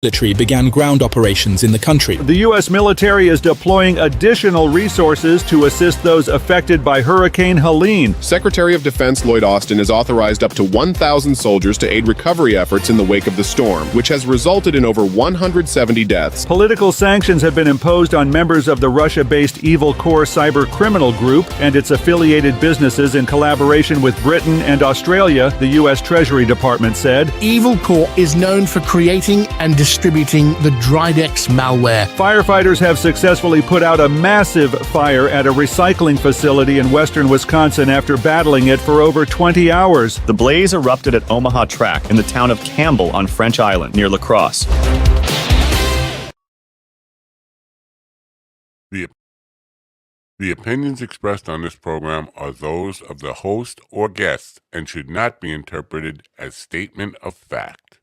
military began ground operations in the country. The U.S. military is deploying additional resources to assist those affected by Hurricane Helene. Secretary of Defense Lloyd Austin has authorized up to 1,000 soldiers to aid recovery efforts in the wake of the storm, which has resulted in over 170 deaths. Political sanctions have been imposed on members of the Russia-based Evil Corps cyber criminal group and its affiliated businesses in collaboration with Britain and Australia, the U.S. Treasury Department said. Evil Corps is known for creating and distributing the Drydex malware. Firefighters have successfully put out a massive fire at a recycling facility in western Wisconsin after battling it for over 20 hours. The blaze erupted at Omaha Track in the town of Campbell on French Island near La Crosse. The opinions expressed on this program are those of the host or guest and should not be interpreted as statement of fact.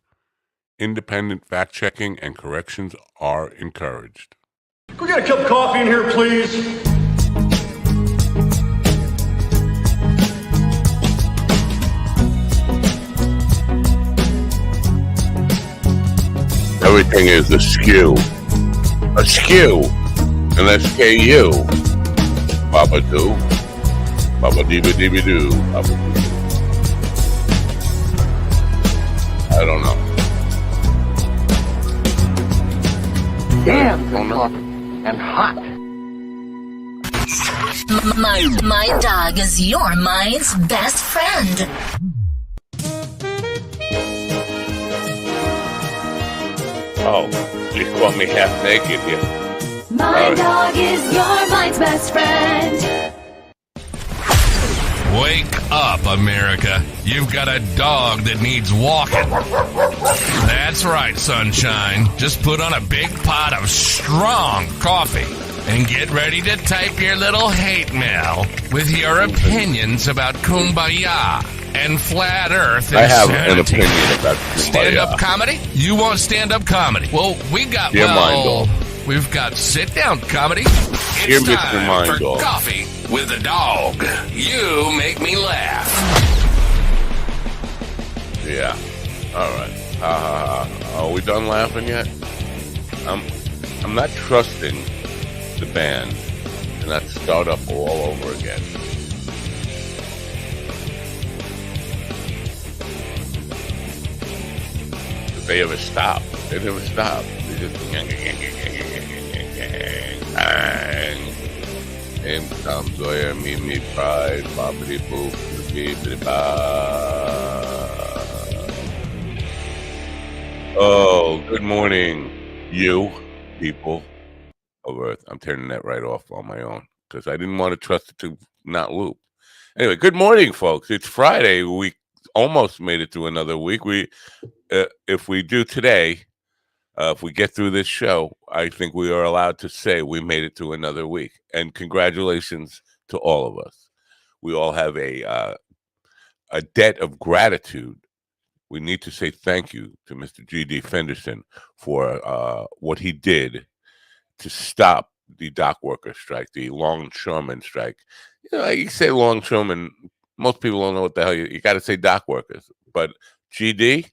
Independent fact-checking and corrections are encouraged. Can we get a cup of coffee in here, please? Everything is askew. Askew. An S-K-U. Baba do. Baba deeba deeba do. Baba do. I don't know. Damn, and hot. My dog is your mind's best friend. Oh, you caught me half naked here. My dog is your mind's best friend. Wake up, America. You've got a dog that needs walking. That's right, sunshine. Just put on a big pot of strong coffee and get ready to type your little hate mail with your opinions about Kumbaya and flat earth I have insanity. an opinion about Kumbaya. Stand-up comedy? You want stand-up comedy? Well, we got, we've got sit-down comedy. It's time for Coffee with a Dog. You make me laugh. Yeah. All right. Are we done laughing yet? I'm not trusting the band to not start up all over again. If they ever stop, they never stop. They just and Tom Sawyer, me pride, bobbity boop, bibbity ba. Oh, good morning, you people of Earth. I'm turning that right off on my own because I didn't want to trust it to not loop. Anyway, good morning, folks. It's Friday. We almost made it through another week. If we do today, if we get through this show, I think we are allowed to say we made it through another week. And congratulations to all of us. We all have a debt of gratitude. We need to say thank you to Mr. G.D. Fenderson for what he did to stop the dock worker strike, the longshoreman strike. You know, you say longshoreman, most people don't know what the hell you got to say dock workers. But G.D.,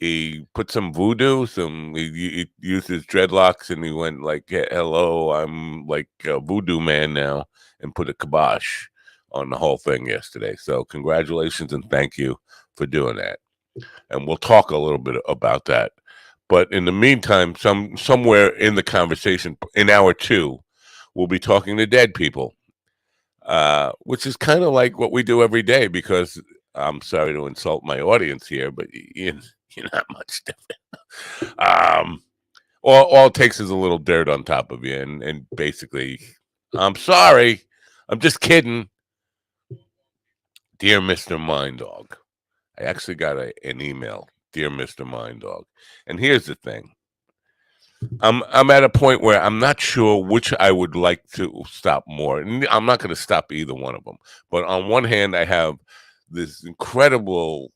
he put some voodoo, he used his dreadlocks, and he went like, hello, I'm like a voodoo man now, and put a kibosh on the whole thing yesterday. So congratulations and thank you for doing that. And we'll talk a little bit about that. But in the meantime, somewhere in the conversation, in hour 2, we'll be talking to dead people, which is kind of like what we do every day, because I'm sorry to insult my audience here, but you're not much different. All it takes is a little dirt on top of you, and basically, I'm sorry, I'm just kidding. Dear Mr. Mind Dog, I actually got an email, Dear Mr. Mind Dog, and here's the thing. I'm at a point where I'm not sure which I would like to stop more. I'm not going to stop either one of them. But on one hand, I have this incredible,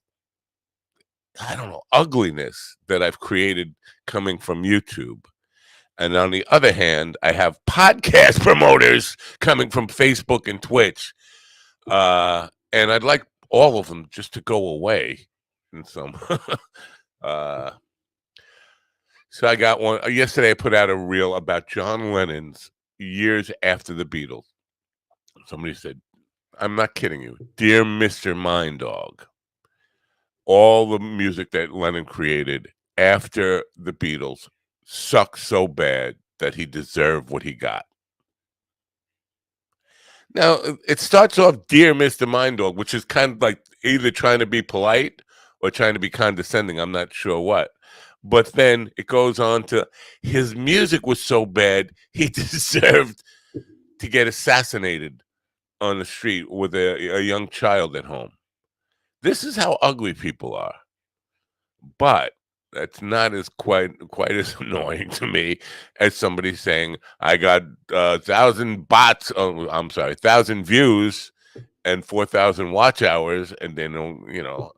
ugliness that I've created coming from YouTube. And on the other hand, I have podcast promoters coming from Facebook and Twitch. And I'd like all of them just to go away in some. So I got one yesterday. I put out a reel about John Lennon's years after the Beatles. Somebody said, I'm not kidding you, dear Mr. Mind Dog, all the music that Lennon created after the Beatles sucked so bad that he deserved what he got. Now, it starts off, dear Mr. Mind Dog, which is kind of like either trying to be polite or trying to be condescending. I'm not sure what. But then it goes on to, his music was so bad, he deserved to get assassinated on the street with a young child at home. This is how ugly people are. But that's not as quite as annoying to me as somebody saying, I got 1,000 bots, 1,000 views and 4,000 watch hours, and then,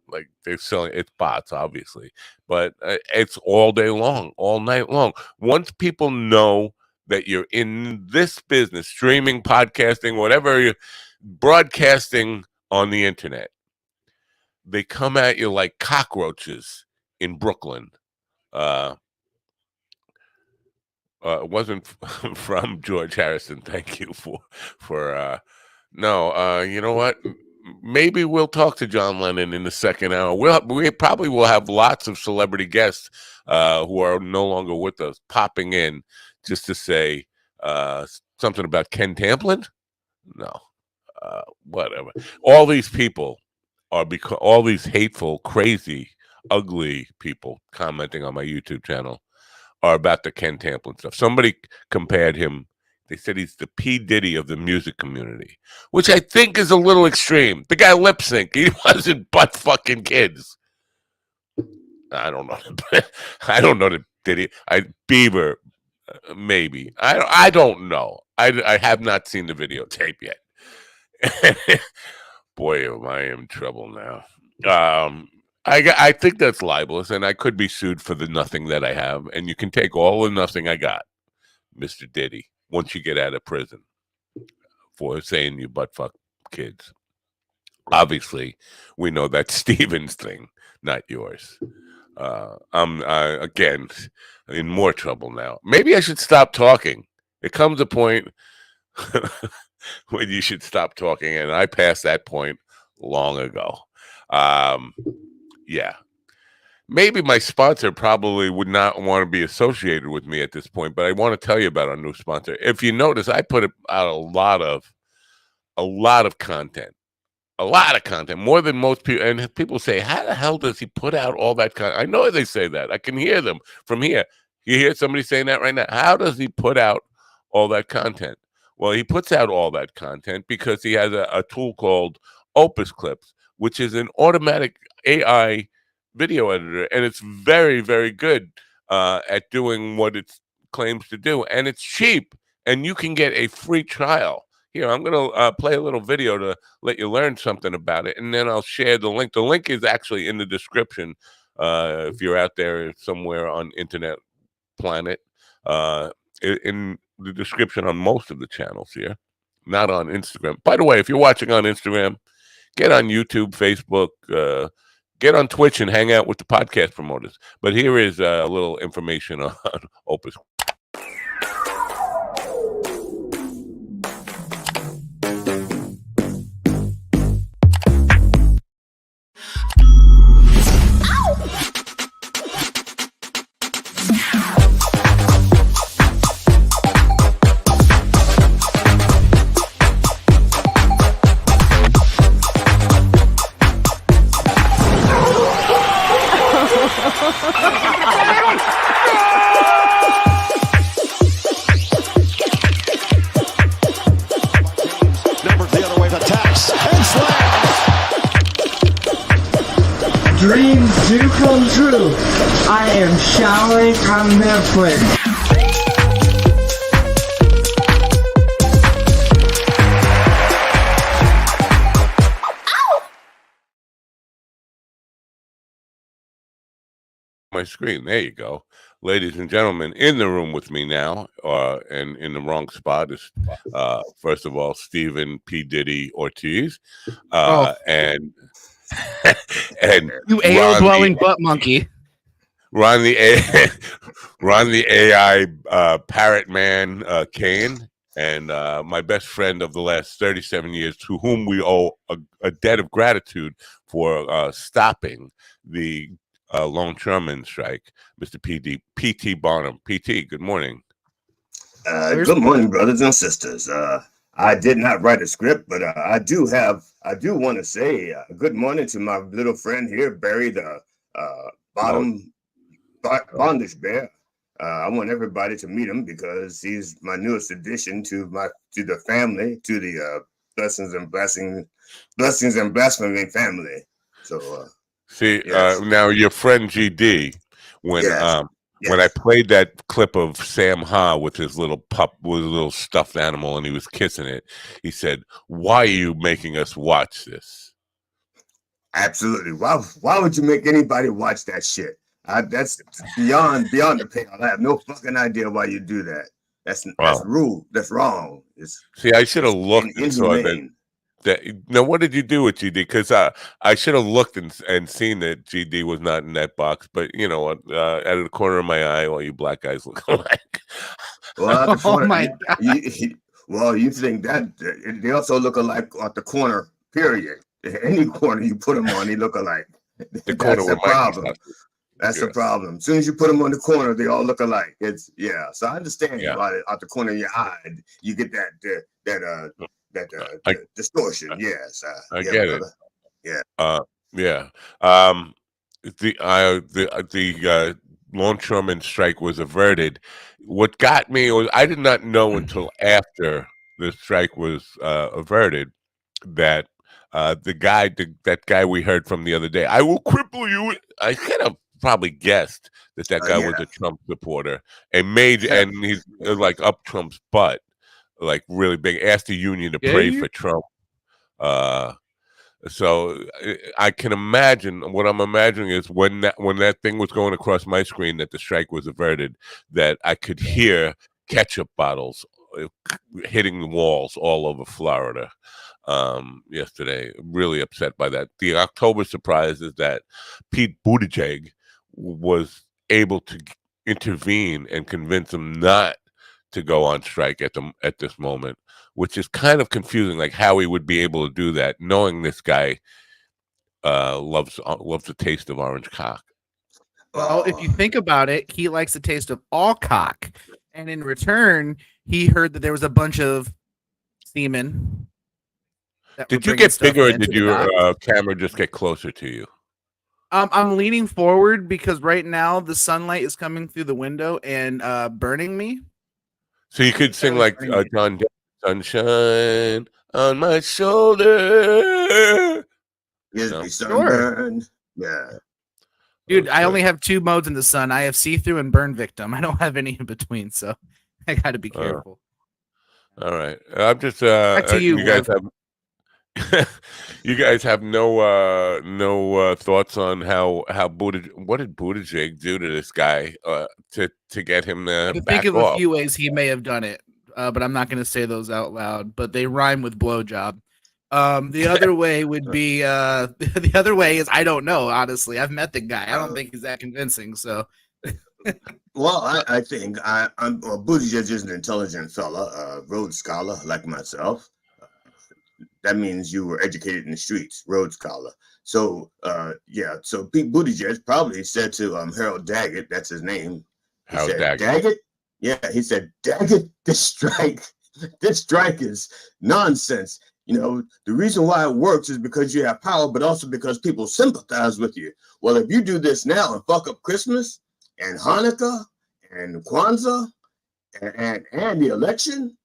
like they're selling, it's bots, obviously, but it's all day long, all night long. Once people know that you're in this business, streaming, podcasting, whatever, you're broadcasting on the internet, they come at you like cockroaches in Brooklyn. It wasn't from George Harrison. Thank you for no. You know what? Maybe we'll talk to John Lennon in the second hour. We probably will have lots of celebrity guests who are no longer with us popping in just to say something about Ken Tamplin. No, whatever. All these people are because all these hateful, crazy, ugly people commenting on my YouTube channel are about the Ken Tamplin stuff. Somebody compared him. They said he's the P. Diddy of the music community, which I think is a little extreme. The guy lip sync. He wasn't butt fucking kids. I don't know. I don't know the Diddy. Bieber, maybe. I don't know. I have not seen the videotape yet. Boy, am I in trouble now. I think that's libelous, and I could be sued for the nothing that I have, and you can take all the nothing I got, Mr. Diddy, once you get out of prison for saying you butt fuck kids. Obviously, we know that's Steven's thing, not yours. I'm again in more trouble now. Maybe I should stop talking. It comes a point when you should stop talking, and I passed that point long ago. Yeah. Maybe my sponsor probably would not want to be associated with me at this point, but I want to tell you about our new sponsor. If you notice, I put out a lot of content. A lot of content, more than most people. And people say, how the hell does he put out all that content? I know they say that. I can hear them from here. You hear somebody saying that right now? How does he put out all that content? Well, he puts out all that content because he has a tool called Opus Clips, which is an automatic AI video editor, and it's very, very good at doing what it claims to do, and it's cheap, and you can get a free trial. Here, I'm going to play a little video to let you learn something about it, and then I'll share the link. The link is actually in the description if you're out there somewhere on Internet Planet, in the description on most of the channels here, not on Instagram. By the way, if you're watching on Instagram, get on YouTube, Facebook, get on Twitch and hang out with the podcast promoters. But here is a little information on Opus. Dreams do come true. I am showering on Netflix. My screen. There you go. Ladies and gentlemen, in the room with me now, and in the wrong spot is, first of all, Stephen P. Diddy Ortiz, and you ale-dwelling butt monkey. Ron the We're on the AI parrot man, Kane, and my best friend of the last 37 years, to whom we owe a debt of gratitude for stopping the longshoreman strike, Mr. P.T. Barnum. P.T., good morning. Good morning, brothers and sisters. I did not write a script, but I do want to say good morning to my little friend here, Barry, the bondage bear. I want everybody to meet him because he's my newest addition to the family, to the blessings and blasphemy family. So yes. Now your friend GD, when I played that clip of Sam Ha with his little stuffed animal and he was kissing it, he said, "Why are you making us watch this?" Absolutely. Why would you make anybody watch that shit? That's beyond the pale. I have no fucking idea why you do that. That's rude. That's wrong. I should have looked and saw that. Now, what did you do with GD? Because I should have looked and seen that GD was not in that box. But you know what? Out of the corner of my eye, all you black guys look alike. Well, you think that they also look alike at the corner? Period. Any corner you put them on, they look alike. The corner with my problem. That's the problem. As soon as you put them on the corner, they all look alike. So I understand why out the corner of your eye you get that distortion. Yes, I get it. Yeah. The longshoreman strike was averted. What got me was I did not know until after the strike was averted that that guy we heard from the other day, "I will cripple you." I kind of probably guessed that guy was a Trump supporter and he's like up Trump's butt, like really big. Asked the union to pray for Trump. So I can imagine what I'm imagining is when that thing was going across my screen that the strike was averted, that I could hear ketchup bottles hitting the walls all over Florida yesterday. Really upset by that. The October surprise is that Pete Buttigieg was able to intervene and convince them not to go on strike at this moment, which is kind of confusing, like how he would be able to do that, knowing this guy loves the taste of orange cock. Well, if you think about it, he likes the taste of all cock, and in return, he heard that there was a bunch of semen. Did you get bigger, or did your camera just get closer to you? I'm leaning forward because right now the sunlight is coming through the window and burning me. So you could sing like John Denver, "Sunshine on my shoulder." Sure. Yeah. Dude, I only have 2 modes in the sun. I have see-through and burn victim. I don't have any in between, so I got to be careful. All right. I'm just back to you. You guys have no thoughts on what did Buttigieg do to this guy to get him I can back think of off? a few ways he may have done it, but I'm not going to say those out loud. But they rhyme with blowjob. The other way would be the other way is I don't know. Honestly, I've met the guy. I don't think he's that convincing. So. Well, I think Buttigieg is an intelligent fella, Rhodes Scholar like myself. That means you were educated in the streets, Rhodes Scholar. So, so Pete Buttigieg probably said to Harold Daggett, that's his name. Daggett? Yeah, he said, Daggett, this strike is nonsense. You know, the reason why it works is because you have power, but also because people sympathize with you. Well, if you do this now and fuck up Christmas and Hanukkah and Kwanzaa and the election,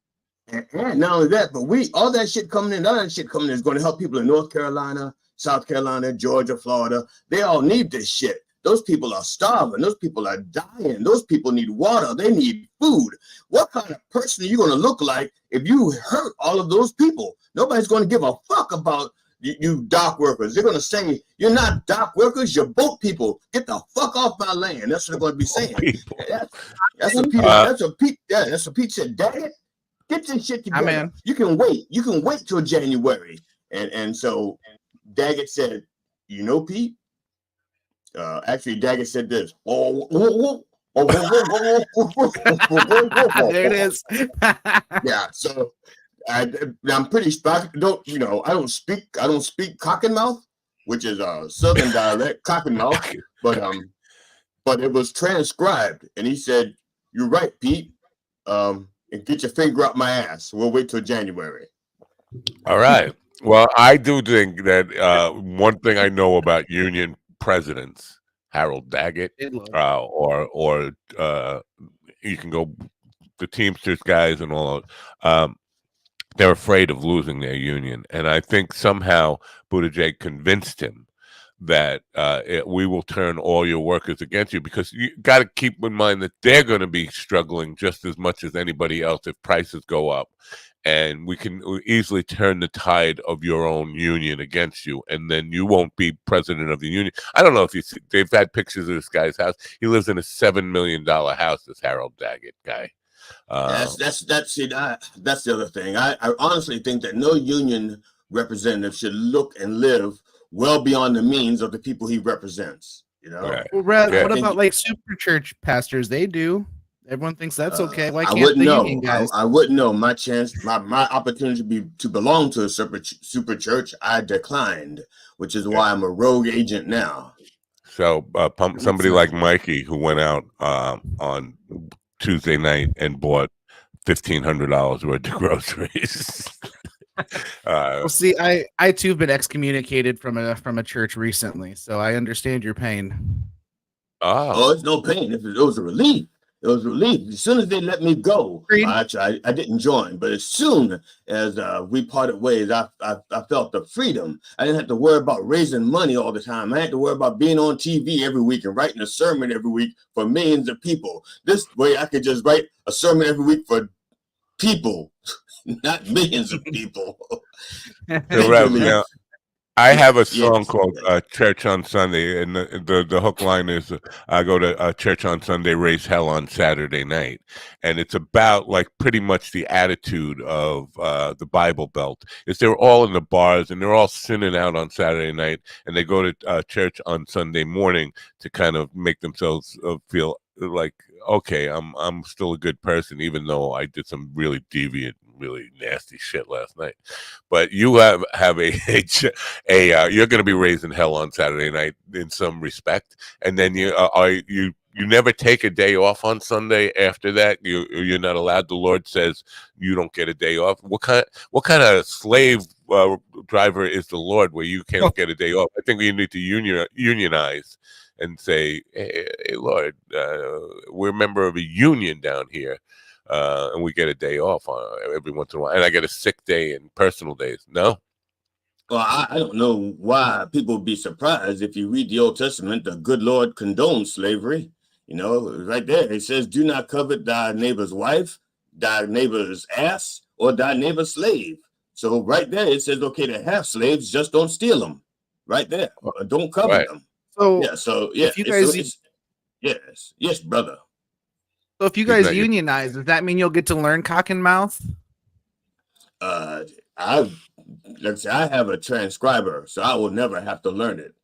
and not only that, but all that shit coming in is going to help people in North Carolina, South Carolina, Georgia, Florida. They all need this shit. Those people are starving. Those people are dying. Those people need water. They need food. What kind of person are you going to look like if you hurt all of those people? Nobody's going to give a fuck about you dock workers. They're going to say, you're not dock workers, you're boat people. Get the fuck off my land. That's what they're going to be saying. That's what Pete said. Dad, get this shit together. You can wait. You can wait till January. And so Daggett said, Pete? Actually, Daggett said this. There it is. Yeah, so I'm pretty I don't speak cottonmouth, which is a southern dialect, cottonmouth, but it was transcribed, and he said, "You're right, Pete. And get your finger up my ass. We'll wait till January." All right. Well, I do think that one thing I know about union presidents, Harold Daggett, or you can go the Teamsters guys and all. They're afraid of losing their union, and I think somehow Buttigieg convinced him that we will turn all your workers against you, because you got to keep in mind that they're going to be struggling just as much as anybody else if prices go up. And we can easily turn the tide of your own union against you, and then you won't be president of the union. I don't know if they've had pictures of this guy's house. He lives in a $7 million house, this Harold Daggett guy. That's the other thing. I honestly think that no union representative should look and live well beyond the means of the people he represents. Right. Well, what about like super church pastors? They do. Everyone thinks that's okay. Why can't the union guys? I wouldn't know. My opportunity to belong to a super church, I declined, which is why I'm a rogue agent now. So somebody like Mikey, who went out on Tuesday night and bought $1,500 worth of groceries. Well, see, I too have been excommunicated from a church recently, so I understand your pain. Oh, it's no pain. It was a relief. It was a relief. As soon as they let me go, actually, I didn't join. But as soon as we parted ways, I felt the freedom. I didn't have to worry about raising money all the time. I had to worry about being on TV every week and writing a sermon every week for millions of people. This way, I could just write a sermon every week for people, not millions of people. Now, I have a song called Church on Sunday, and the hook line is, I go to church on Sunday, raise hell on Saturday night. And it's about like pretty much the attitude of the Bible Belt. Is they're all in the bars and they're all sinning out on Saturday night, and they go to church on Sunday morning to kind of make themselves feel like, okay, I'm still a good person, even though I did some really deviant, really nasty shit last night. But you have you're going to be raising hell on Saturday night in some respect, and then you never take a day off on Sunday after that. You're not allowed. The Lord says you don't get a day off. What kind of slave driver is the Lord where you can't get a day off? I think we need to unionize and say, hey Lord, we're a member of a union down here. And we get a day off every once in a while, and I get a sick day and personal days. No. Well, I don't know why people would be surprised if you read the Old Testament. The good Lord condones slavery. Right there it says, "Do not covet thy neighbor's wife, thy neighbor's ass, or thy neighbor's slave." So right there it says, okay, to have slaves, just don't steal them. Right there, don't covet them. So yeah. If you guys, yes, brother. So if you guys unionize, does that mean you'll get to learn cock and mouth? I have a transcriber, so I will never have to learn it.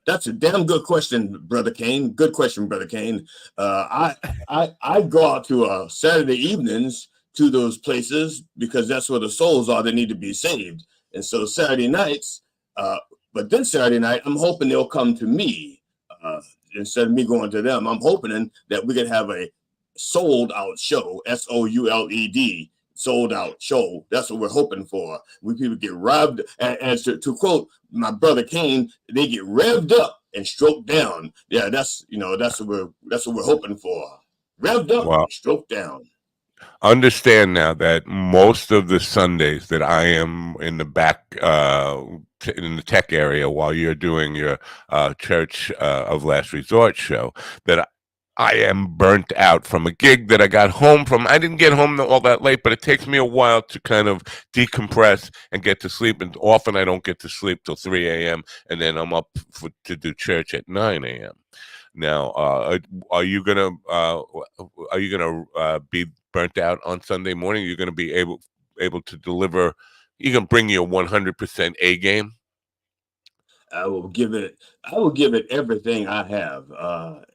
That's a damn good question, Brother Kane. Good question, Brother Kane. I go out to Saturday evenings to those places because that's where the souls are that need to be saved. And so Saturday nights, but then Saturday night, I'm hoping they'll come to me. Instead of me going to them, I'm hoping that we can have a sold out show, SOULED, sold out show. That's what we're hoping for. We people get revved, and to quote my brother Kane, they get revved up and stroked down. Yeah, that's what we're hoping for. Revved up and stroked down. Understand now that most of the Sundays that I am in the back in the tech area while you're doing your Church of Last Resort show, that I am burnt out from a gig that I got home from. I didn't get home all that late, but it takes me a while to kind of decompress and get to sleep. And often I don't get to sleep till 3 a.m. and then I'm up to do church at 9 a.m. Now, are you gonna be burnt out on Sunday morning? You're gonna be able to deliver. You can bring your 100% A game. I will give it. I will give it everything I have,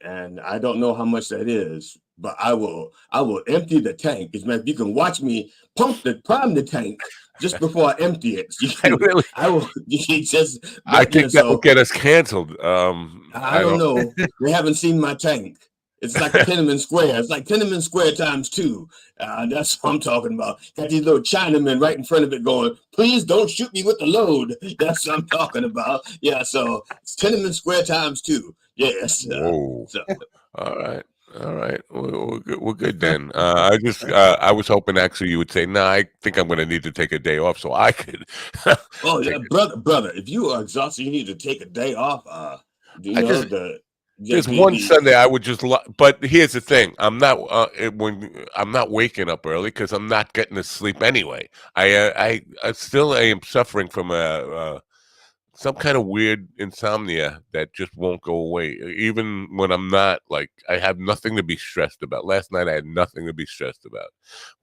and I don't know how much that is, but I will. I will empty the tank. It's like you can watch me prime the tank just before I empty it. You I can, really, I will. You just, I but yeah. think that will So get us canceled. I I don't don't. know. They haven't seen my tank. It's like Tiananmen Square. It's like Tiananmen Square times two. That's what I'm talking about. Got these little Chinamen right in front of it going, please don't shoot me with the load. That's what I'm talking about. Yeah, so it's Tiananmen Square times two. Yes. Whoa. So All right. All right. We're good then. I was hoping actually you would say, no, I think I'm going to need to take a day off so I could oh yeah, take brother, if you are exhausted, you need to take a day off. You I know, just, the there's the one the Sunday I would just, but here's the thing. When I'm not waking up early because I'm not getting to sleep anyway. I still am suffering from some kind of weird insomnia that just won't go away. Even when I'm not, like, I have nothing to be stressed about. Last night I had nothing to be stressed about,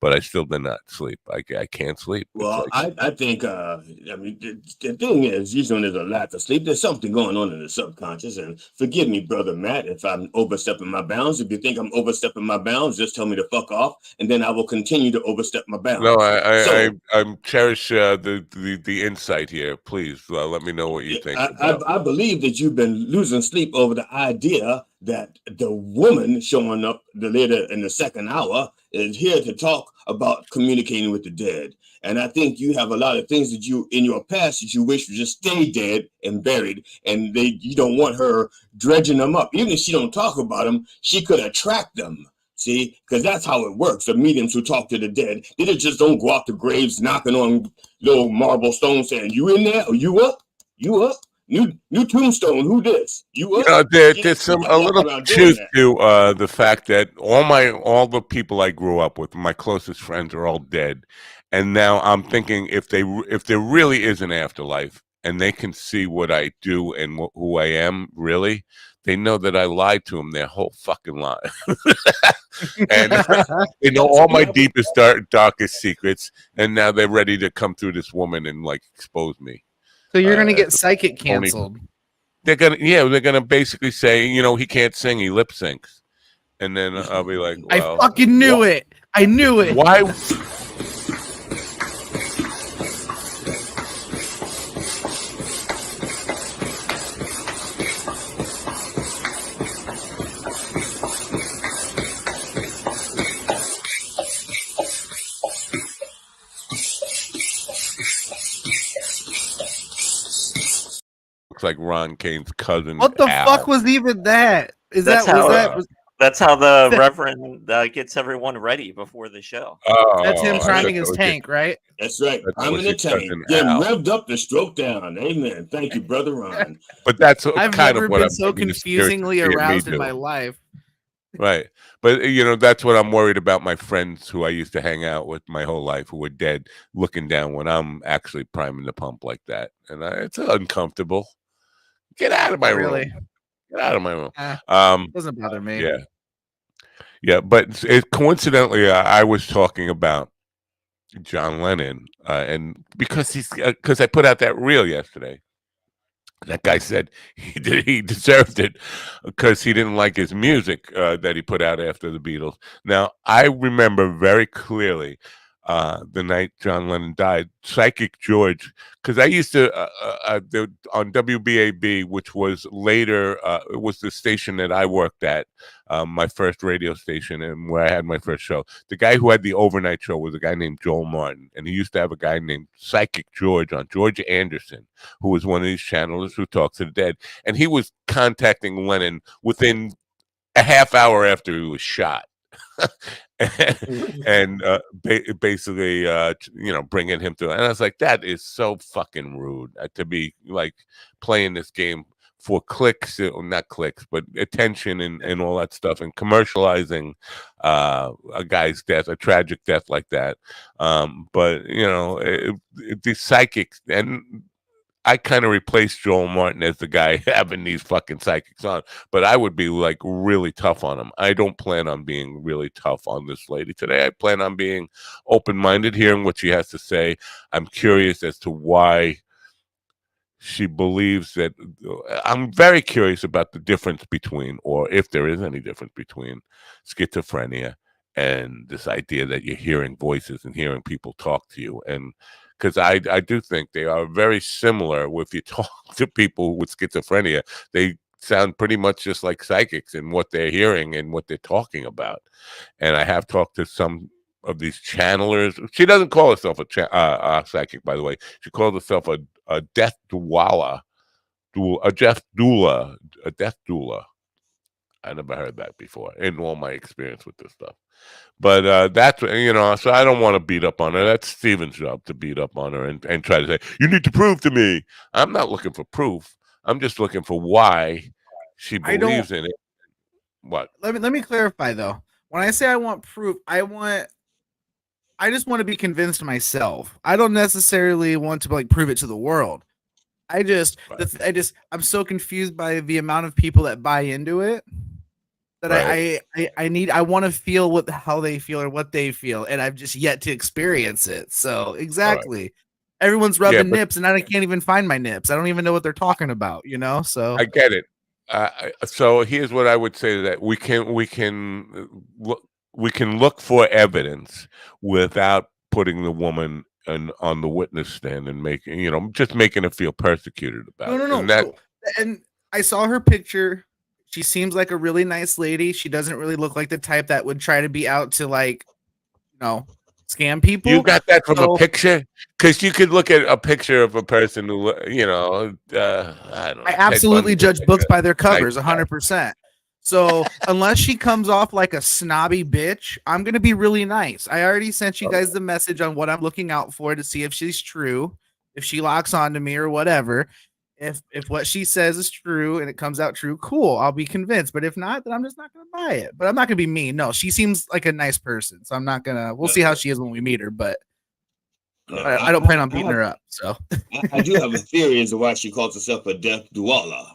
but I still did not sleep. I can't sleep. It's Well, like, I think I mean the thing is usually when there's a lack of sleep, there's something going on in the subconscious. And forgive me, brother Matt, if I'm overstepping my bounds. If you think I'm overstepping my bounds, just tell me to fuck off, and then I will continue to overstep my no, bounds. So I cherish the insight here. Please let me know what you think about. I believe that you've been losing sleep over the idea that the woman showing up the later in the second hour is here to talk about communicating with the dead. And I think you have a lot of things that you in your past that you wish would just stay dead and buried, and you don't want her dredging them up. Even if she don't talk about them, she could attract them. See, because that's how it works. The mediums who talk to the dead, they just don't go out to graves knocking on little marble stones saying, "You in there? Or you up? You up? New tombstone. Who this? You You up?" know, They're there's some not a walking little around doing truth that. to the fact that all the people I grew up with, my closest friends, are all dead, and now I'm thinking if there really is an afterlife and they can see what I do and who I am really, they know that I lied to them their whole fucking life, and they know all my deepest, darkest secrets, and now they're ready to come through this woman and like expose me. So you're gonna As get a psychic phony. canceled. They're gonna basically say, he can't sing, he lip syncs, and then I'll be like, I well, fucking knew it. I knew it. why? Looks like Ron Kane's cousin. What the Al. fuck was even that? That's how the Reverend gets everyone ready before the show. That's him Oh, priming his tank, right? That's right. That I'm was in the your tank. cousin Getting Al. revved up to stroke down. Amen. Thank you, brother Ron. But that's I've kind never of what been I'm so thinking the spirits confusingly are seeing me aroused in do. my life. Right. But, that's what I'm worried about my friends who I used to hang out with my whole life who are dead looking down when I'm actually priming the pump like that. And it's uncomfortable. Get out of my room. Get out of my room. Doesn't bother me. Yeah. Yeah. But coincidentally, I was talking about John Lennon and because I put out that reel yesterday. That guy said he deserved it because he didn't like his music that he put out after the Beatles. Now, I remember very clearly the night John Lennon died, Psychic George, because I used to, on WBAB, which was later, it was the station that I worked at, my first radio station and where I had my first show. The guy who had the overnight show was a guy named Joel Martin, and he used to have a guy named Psychic George on, George Anderson, who was one of these channelers who talks to the dead. And he was contacting Lennon within a half hour after he was shot. and basically, bringing him through. And I was like, that is so fucking rude to be like playing this game for clicks, not clicks, but attention and all that stuff, and commercializing a guy's death, a tragic death like that. But the psychics, and I kind of replaced Joel Martin as the guy having these fucking psychics on, but I would be like really tough on him. I don't plan on being really tough on this lady today. I plan on being open-minded, hearing what she has to say. I'm curious as to why she believes that I'm very curious about the difference between, or if there is any difference between, schizophrenia and this idea that you're hearing voices and hearing people talk to you. And because I do think they are very similar. If you talk to people with schizophrenia, they sound pretty much just like psychics in what they're hearing and what they're talking about. And I have talked to some of these channelers. She doesn't call herself a psychic, by the way. She calls herself a death doula, a death doula, a death doula. I never heard that before in all my experience with this stuff. But that's, so I don't want to beat up on her. That's Steven's job to beat up on her and try to say, you need to prove to me. I'm not looking for proof. I'm just looking for why she believes in it. What? Let me clarify though. When I say I want proof, I just want to be convinced myself. I don't necessarily want to prove it to the world. I'm so confused by the amount of people that buy into it that I want to feel how they feel or what they feel, and I've just yet to experience it. So exactly, everyone's rubbing nips, and I can't even find my nips. I don't even know what they're talking about. So I get it. So here's what I would say: that we can look for evidence without putting the woman on the witness stand and just making her feel persecuted about it. No. And I saw her picture. She seems like a really nice lady. She doesn't really look like the type that would try to be out to scam people. You got that from a picture? Because you could look at a picture of a person who, I don't know. I absolutely judge books by their covers, 100%. So unless she comes off like a snobby bitch, I'm going to be really nice. I already sent you guys the message on what I'm looking out for to see if she's true, if she locks onto me or whatever. If what she says is true and it comes out true, cool, I'll be convinced. But if not, then I'm just not going to buy it. But I'm not going to be mean. No, she seems like a nice person. So I'm not going to, we'll see how she is when we meet her. But I don't plan on beating her up. So I do have a theory as to why she calls herself a death doula.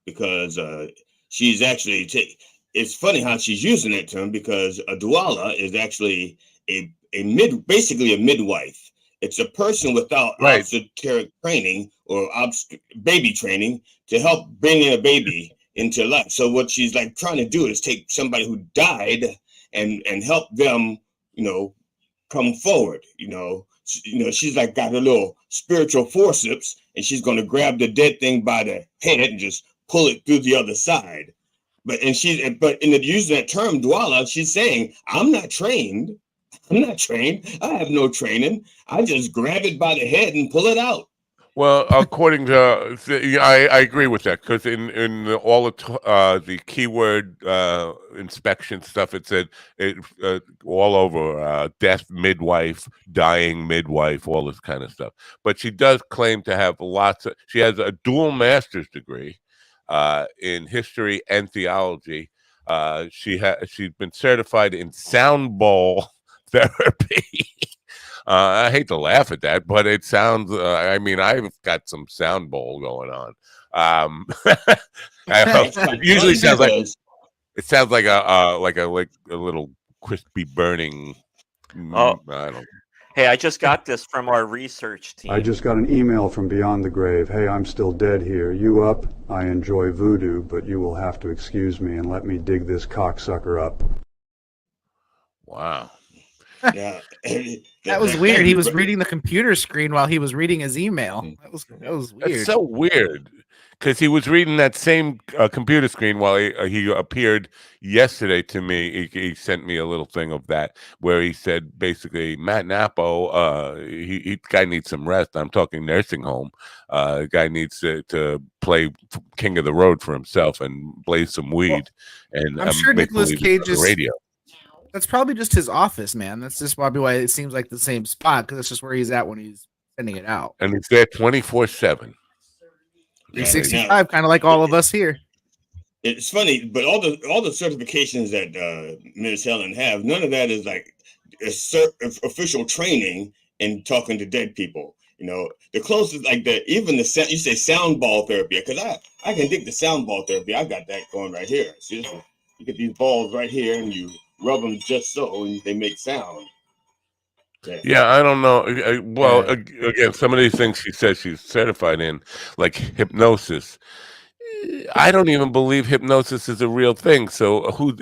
Because she's actually, it's funny how she's using that term, because a doula is actually basically a midwife. It's a person without obstetric training or baby training to help bring in a baby into life. So what she's trying to do is take somebody who died and help them, come forward. She's got her little spiritual forceps, and she's going to grab the dead thing by the head and just pull it through the other side. But in using that term doula, she's saying, I'm not trained. I have no training. I just grab it by the head and pull it out. Well, according to, I agree with that, because in all the keyword inspection stuff, it said all over death midwife, dying midwife, all this kind of stuff. But she does claim to have she has a dual master's degree in history and theology. She's been certified in sound bowl therapy. I hate to laugh at that, but it sounds. I've got some sound bowl going on. It usually sounds like a little crispy burning. I don't. Hey, I just got this from our research team. I just got an email from Beyond the Grave. Hey, I'm still dead here. You up? I enjoy voodoo, but you will have to excuse me and let me dig this cocksucker up. Wow. Yeah. That was weird. He was reading the computer screen while he was reading his email. That was weird. It's so weird, because he was reading that same computer screen while he appeared yesterday to me. He sent me a little thing of that where he said basically, Matt Napo, he guy needs some rest. I'm talking nursing home. The guy needs to play King of the Road for himself and blaze some weed. And I'm sure Nicolas Cage is radio. That's probably just his office, man. That's just probably why it seems like the same spot, because that's just where he's at when he's sending it out. And it's there 24/7. 365, kind of like all of us here. It's funny, but all the certifications that Ms. Helen have, none of that is official training in talking to dead people. The closest, you say sound ball therapy, because I can dig the sound ball therapy. I got that going right here. See, you get these balls right here, and you rub them just so, and they make sound. Yeah, I don't know. Well, again, some of these things she says she's certified in, like hypnosis. I don't even believe hypnosis is a real thing. So who's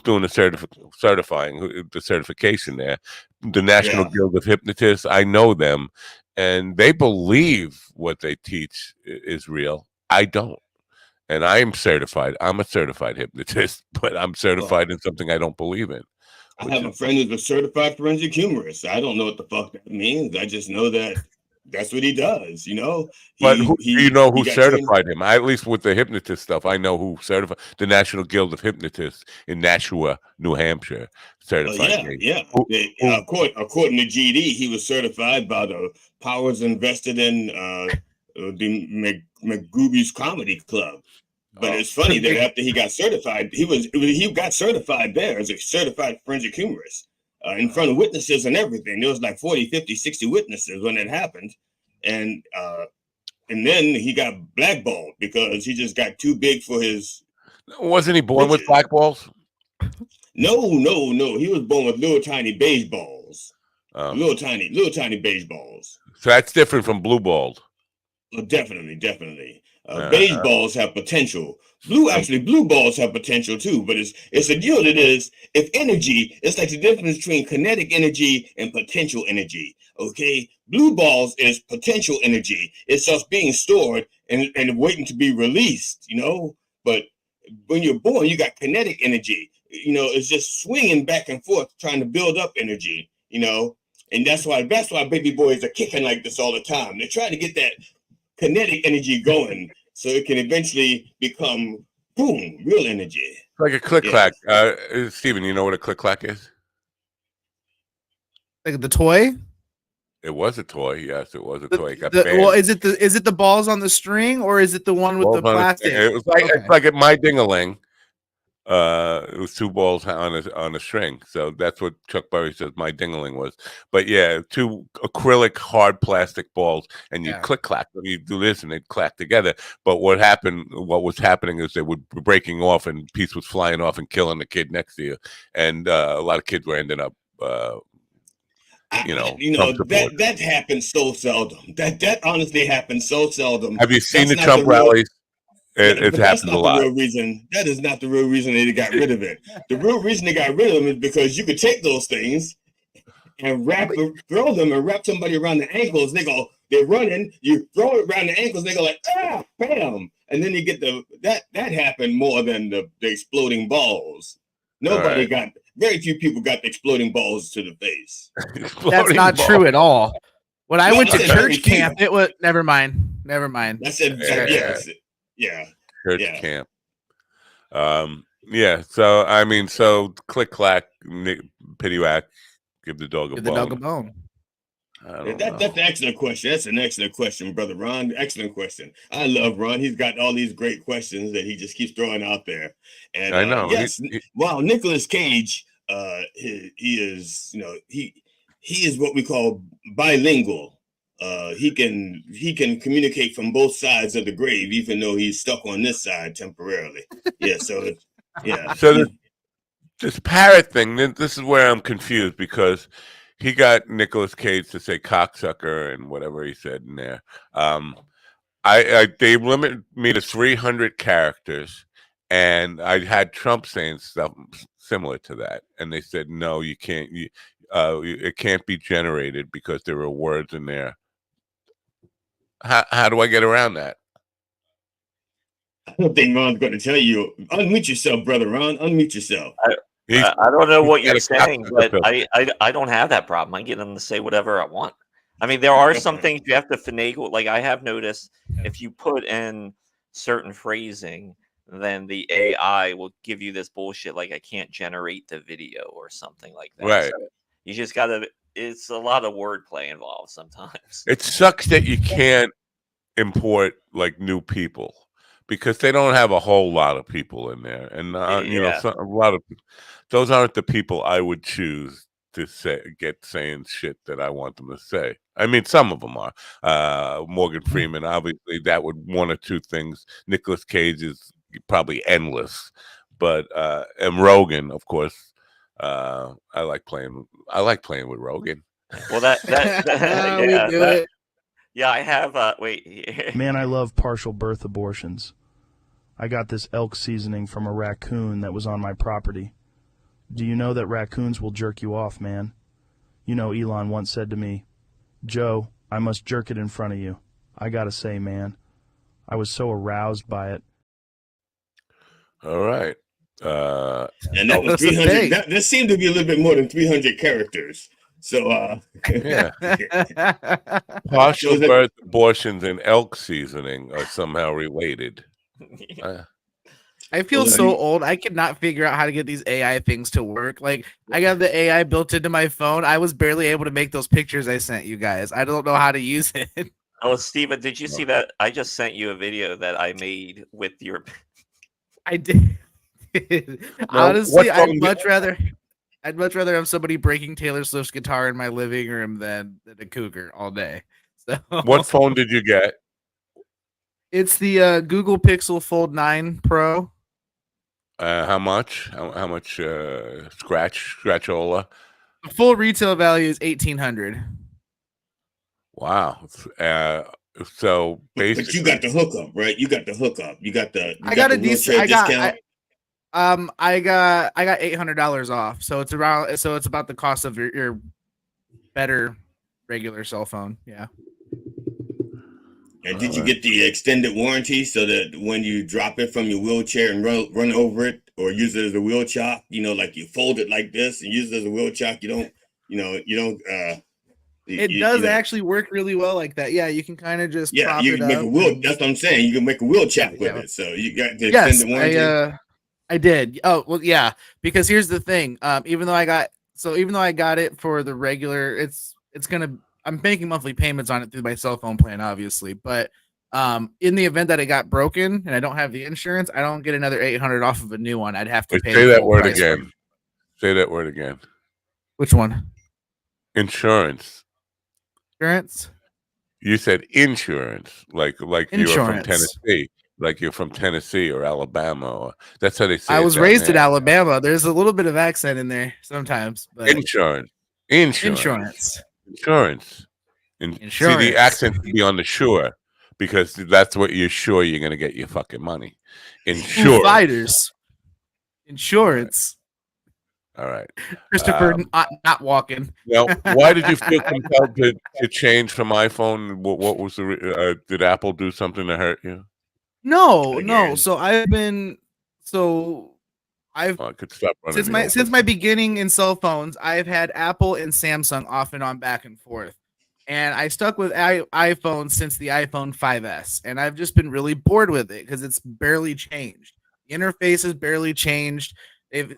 doing the certifying, the certification there? The National Yeah. Guild of Hypnotists. I know them, and they believe what they teach is real. I don't, and I am certified. I'm a certified hypnotist, but I'm certified in something I don't believe in. I have a friend who's a certified forensic humorist. I don't know what the fuck that means. I just know that that's what he does. You know, But who do you know he who got trained. certified him? At least with the hypnotist stuff, I know who certified the National Guild of Hypnotists in Nashua, New Hampshire, certified Yeah, me. yeah. Who, who, According to GD, he was certified by the powers invested in the McGooby's Comedy Club. But it's funny that after he got certified, he got certified there as a certified forensic humorist in front of witnesses and everything. There was like 40, 50, 60 witnesses when it happened. And then he got blackballed because he just got too big for his wasn't he born with britches. black balls? No. He was born with little tiny beige balls. Little tiny beige balls. So that's different from blue balls. Oh, definitely. Beige balls have potential. Blue balls have potential too, but it's a deal that is, if energy, it's like the difference between kinetic energy and potential energy. Okay, blue balls is potential energy. It's just being stored and waiting to be released, you know. But when you're born, you got kinetic energy. You know, it's just swinging back and forth, trying to build up energy. You know, and that's why baby boys are kicking like this all the time. They're trying to get that kinetic energy going so it can eventually become boom, real energy. Like a click clack. Steven, you know what a click clack is? Like the toy? It was a toy. Yes, it was a toy. It got Well, is it the balls on the string, or is it the one with the plastic? It was like it's like my ding-a-ling. It was two balls on a string. So that's what Chuck Berry says my ding-a-ling was. But yeah, two acrylic hard plastic balls, and you click clack. You do this, and they'd clack together. But what was happening is they would be breaking off, and piece was flying off and killing the kid next to you. And a lot of kids were ending up. That happens so seldom. That honestly happens so seldom. Have you seen the Trump rallies? It's happened a lot. The real reason. That is not the real reason they got rid of it. The real reason they got rid of them is because you could take those things and throw them and wrap somebody around the ankles. They're running. You throw it around the ankles. They go like, bam, and then you get that happened more than the exploding balls. Very few people got the exploding balls to the face. That's not true at all. When I went to church camp, it was never mind. That's it. Yeah. Church camp. Yeah. So I mean, click clack, pity whack, give the dog a bone. That's an excellent question. That's an excellent question, brother Ron. Excellent question. I love Ron. He's got all these great questions that he just keeps throwing out there. And I know. Yes. Wow. Nicolas Cage. He is. He is what we call bilingual. He can communicate from both sides of the grave, even though he's stuck on this side temporarily. Yeah. So So this parrot thing. This is where I'm confused because he got Nicolas Cage to say cocksucker and whatever he said in there. They limit me to 300 characters, and I had Trump saying stuff similar to that, and they said no, you can't. It can't be generated because there are words in there. How do I get around that? I don't think Ron's going to tell you. Unmute yourself, brother Ron. Unmute yourself. I don't know what you're saying, but I don't have that problem. I get them to say whatever I want. I mean, there are some things you have to finagle. Like I have noticed, if you put in certain phrasing, then the AI will give you this bullshit. Like I can't generate the video or something like that. Right. So you just gotta. It's a lot of wordplay involved sometimes. It sucks that you can't import like new people because they don't have a whole lot of people in there, and a lot of those aren't the people I would choose to get saying shit that I want them to say. I mean, some of them are. Morgan Freeman, obviously, that would one or two things. Nicolas Cage is probably endless, but and Rogan, of course. I like playing with Rogan. Well, We yeah, do it. yeah, I have. Wait, Man, I love partial birth abortions. I got this elk seasoning from a raccoon that was on my property. Do you know that raccoons will jerk you off, man? You know, Elon once said to me, Joe, I must jerk it in front of you. I gotta say, man, I was so aroused by it. All right. And that was 300. That seemed to be a little bit more than 300 characters. So, yeah. Partial birth abortions and elk seasoning are somehow related. I feel so old. I could not figure out how to get these AI things to work. Like, I got the AI built into my phone. I was barely able to make those pictures I sent you guys. I don't know how to use it. Oh, Steven, did you see that? I just sent you a video that I made with your. I did. Honestly, I'd much rather have somebody breaking Taylor Swift's guitar in my living room than a cougar all day. So, what phone did you get? It's the Google Pixel Fold 9 Pro. How much? How much? Scratchola. The full retail value is $1,800. Wow. So basically, but you got the hookup, right? You got the hookup. You got the. I got a decent discount. I got $800 off, so it's about the cost of your better regular cell phone. Yeah. And did you get the extended warranty so that when you drop it from your wheelchair and run over it or use it as a wheel chock, like you fold it like this and use it as a wheel chock, it does actually work really well like that. Yeah, you can kind of just prop you it can make up. a wheel. That's what I'm saying. You can make a wheel chock with it. So you got the extended warranty. I did. Oh well, yeah. Because here's the thing. Even though I got it for the regular, it's gonna. I'm making monthly payments on it through my cell phone plan, obviously. But in the event that it got broken and I don't have the insurance, I don't get another $800 off of a new one. I'd have to pay. Say that word again. Say that word again. Which one? Insurance. Insurance. You said insurance, like you are from Tennessee, like you're from Tennessee or Alabama, or that's how they say. I was raised in Alabama. There's a little bit of accent in there sometimes. But insurance. See, the accent should be on the shore because that's what you're sure you're going to get your fucking money. Fighters. Insurance. All right. Christopher not walking. Now, why did you feel compelled to change from iPhone? What was did Apple do something to hurt you? No. So I could stop running since my beginning in cell phones, I've had Apple and Samsung off and on back and forth. And I stuck with iPhone since the iPhone 5S, and I've just been really bored with it because it's barely changed. The interface has barely changed.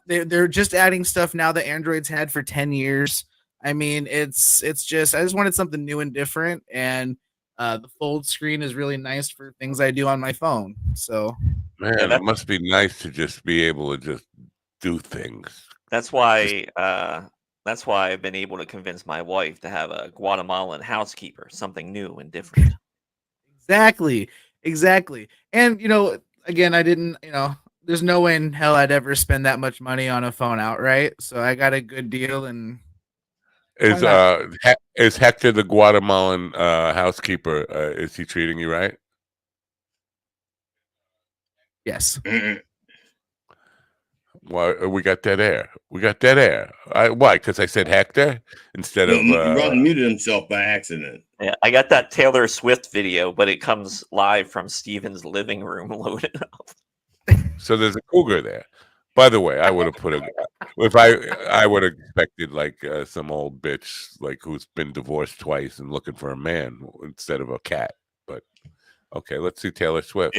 They're just adding stuff now that Android's had for 10 years. I mean, it's just I just wanted something new and different, and the fold screen is really nice for things I do on my phone. So, man, it must be nice to just be able to just do things. That's why I've been able to convince my wife to have a Guatemalan housekeeper, something new and different. Exactly. And again, I didn't, there's no way in hell I'd ever spend that much money on a phone outright. So I got a good deal. And is Hector the Guatemalan housekeeper? Is he treating you right? Yes. Well, we got dead air. Why? Because I said Hector instead of. Ron muted himself by accident. Yeah, I got that Taylor Swift video, but it comes live from Steven's living room loaded up. So there's a cougar there. By the way, I would have put I would have expected like some old bitch like who's been divorced twice and looking for a man instead of a cat. But okay, let's see Taylor Swift.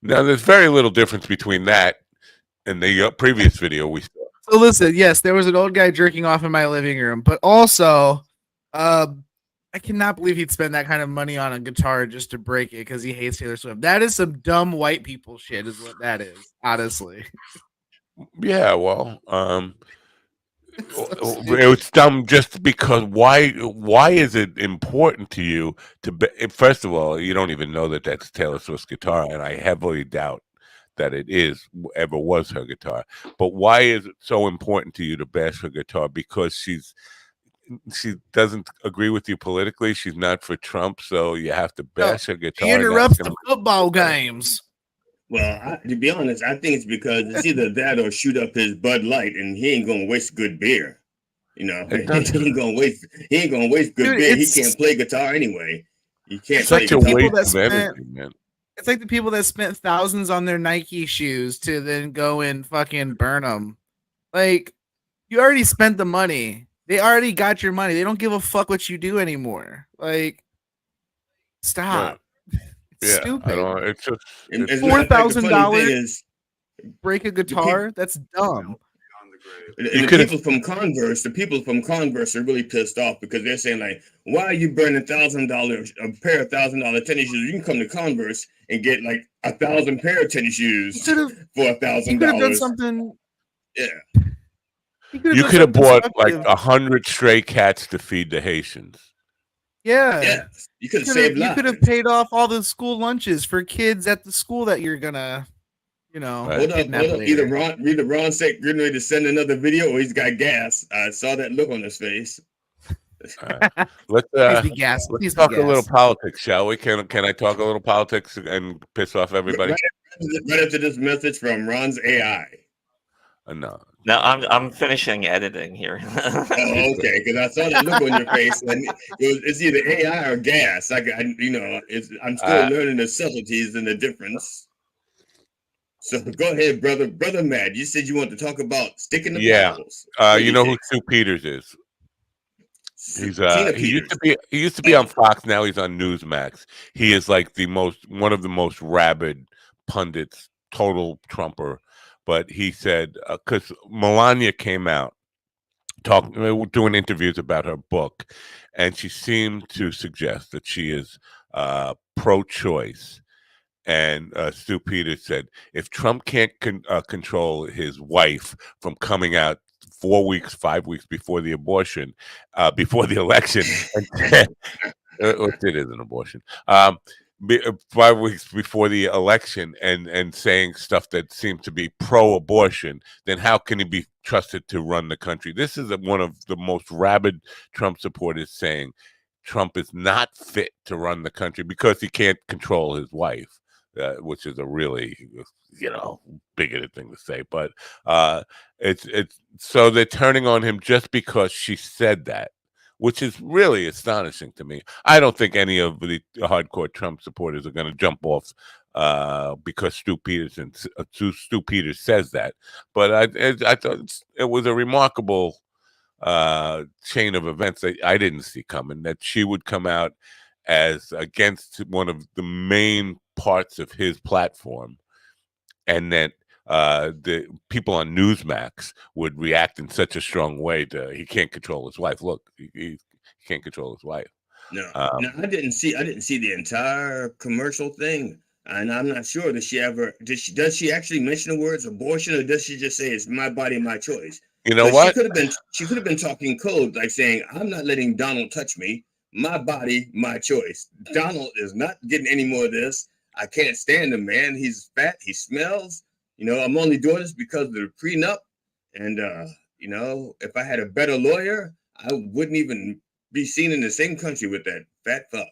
Now, there's very little difference between that and the previous video we saw. So listen, yes, there was an old guy jerking off in my living room, but also, I cannot believe he'd spend that kind of money on a guitar just to break it because he hates Taylor Swift. That is some dumb white people shit, is what that is, honestly. Yeah, well, It was dumb just because why is it important to you to be, first of all, you don't even know that that's Taylor Swift's guitar, and I heavily doubt that it ever was her guitar. But why is it so important to you to bash her guitar? Because she doesn't agree with you politically. She's not for Trump, so you have to bash her guitar. He interrupts the football games. Well, to be honest, I think it's because it's either that or shoot up his Bud Light, and he ain't gonna waste good beer. He ain't gonna waste. He ain't gonna waste good beer. He can't play guitar anyway. He can't. Such play a guitar. waste of energy, man. It's like the people that spent thousands on their Nike shoes to then go and fucking burn them. Like, you already spent the money. They already got your money. They don't give a fuck what you do anymore. Like, stop. Right. Yeah, Stupid. I don't. It's just $4,000 break a guitar. That's dumb. The people from Converse are really pissed off because they're saying like, why are you burning $1,000 a pair of $1,000 tennis shoes? You can come to Converse and get like 1,000 pair of tennis shoes for $1,000. You could have done something. Yeah. You could have bought like 100 stray cats to feed the Haitians. Yeah. Yes. You could have saved lives. You could have paid off all the school lunches for kids at the school that you're gonna, Hold up. Either Ron said getting ready to send another video, or he's got gas. I saw that look on his face. Let's talk a little politics, shall we? Can I talk a little politics and piss off everybody? Right after this message from Ron's AI. No. No, I'm finishing editing here. Okay, because I saw that look on your face, and it's either AI or gas. I'm still learning the subtleties and the difference. So go ahead, brother Matt. You said you want to talk about sticking the bottles. You know who Stu Peters is? He used to be on Fox. Now he's on Newsmax. He is like one of the most rabid pundits, total Trumper. But he said, because Melania came out doing interviews about her book, and she seemed to suggest that she is pro-choice. And Stu Peters said, if Trump can't control his wife from coming out 4 weeks, 5 weeks before the abortion, before the election, it is an abortion. 5 weeks before the election and saying stuff that seemed to be pro-abortion, then how can he be trusted to run the country? This is one of the most rabid Trump supporters saying Trump is not fit to run the country because he can't control his wife, which is a really, bigoted thing to say. But it's so they're turning on him just because she said that, which is really astonishing to me. I don't think any of the hardcore Trump supporters are going to jump off because Stu Peters says that. But I thought it was a remarkable chain of events that I didn't see coming, that she would come out as against one of the main parts of his platform, and that the people on Newsmax would react in such a strong way to he can't control his wife. Look, he can't control his wife. No, I didn't see the entire commercial thing, and I'm not sure does she actually mention the words abortion, or does she just say it's my body, my choice? You know what? She could have been talking code, like saying I'm not letting Donald touch me. My body, my choice. Donald is not getting any more of this. I can't stand him, man. He's fat. He smells. I'm only doing this because of the prenup. And, if I had a better lawyer, I wouldn't even be seen in the same country with that fat fuck.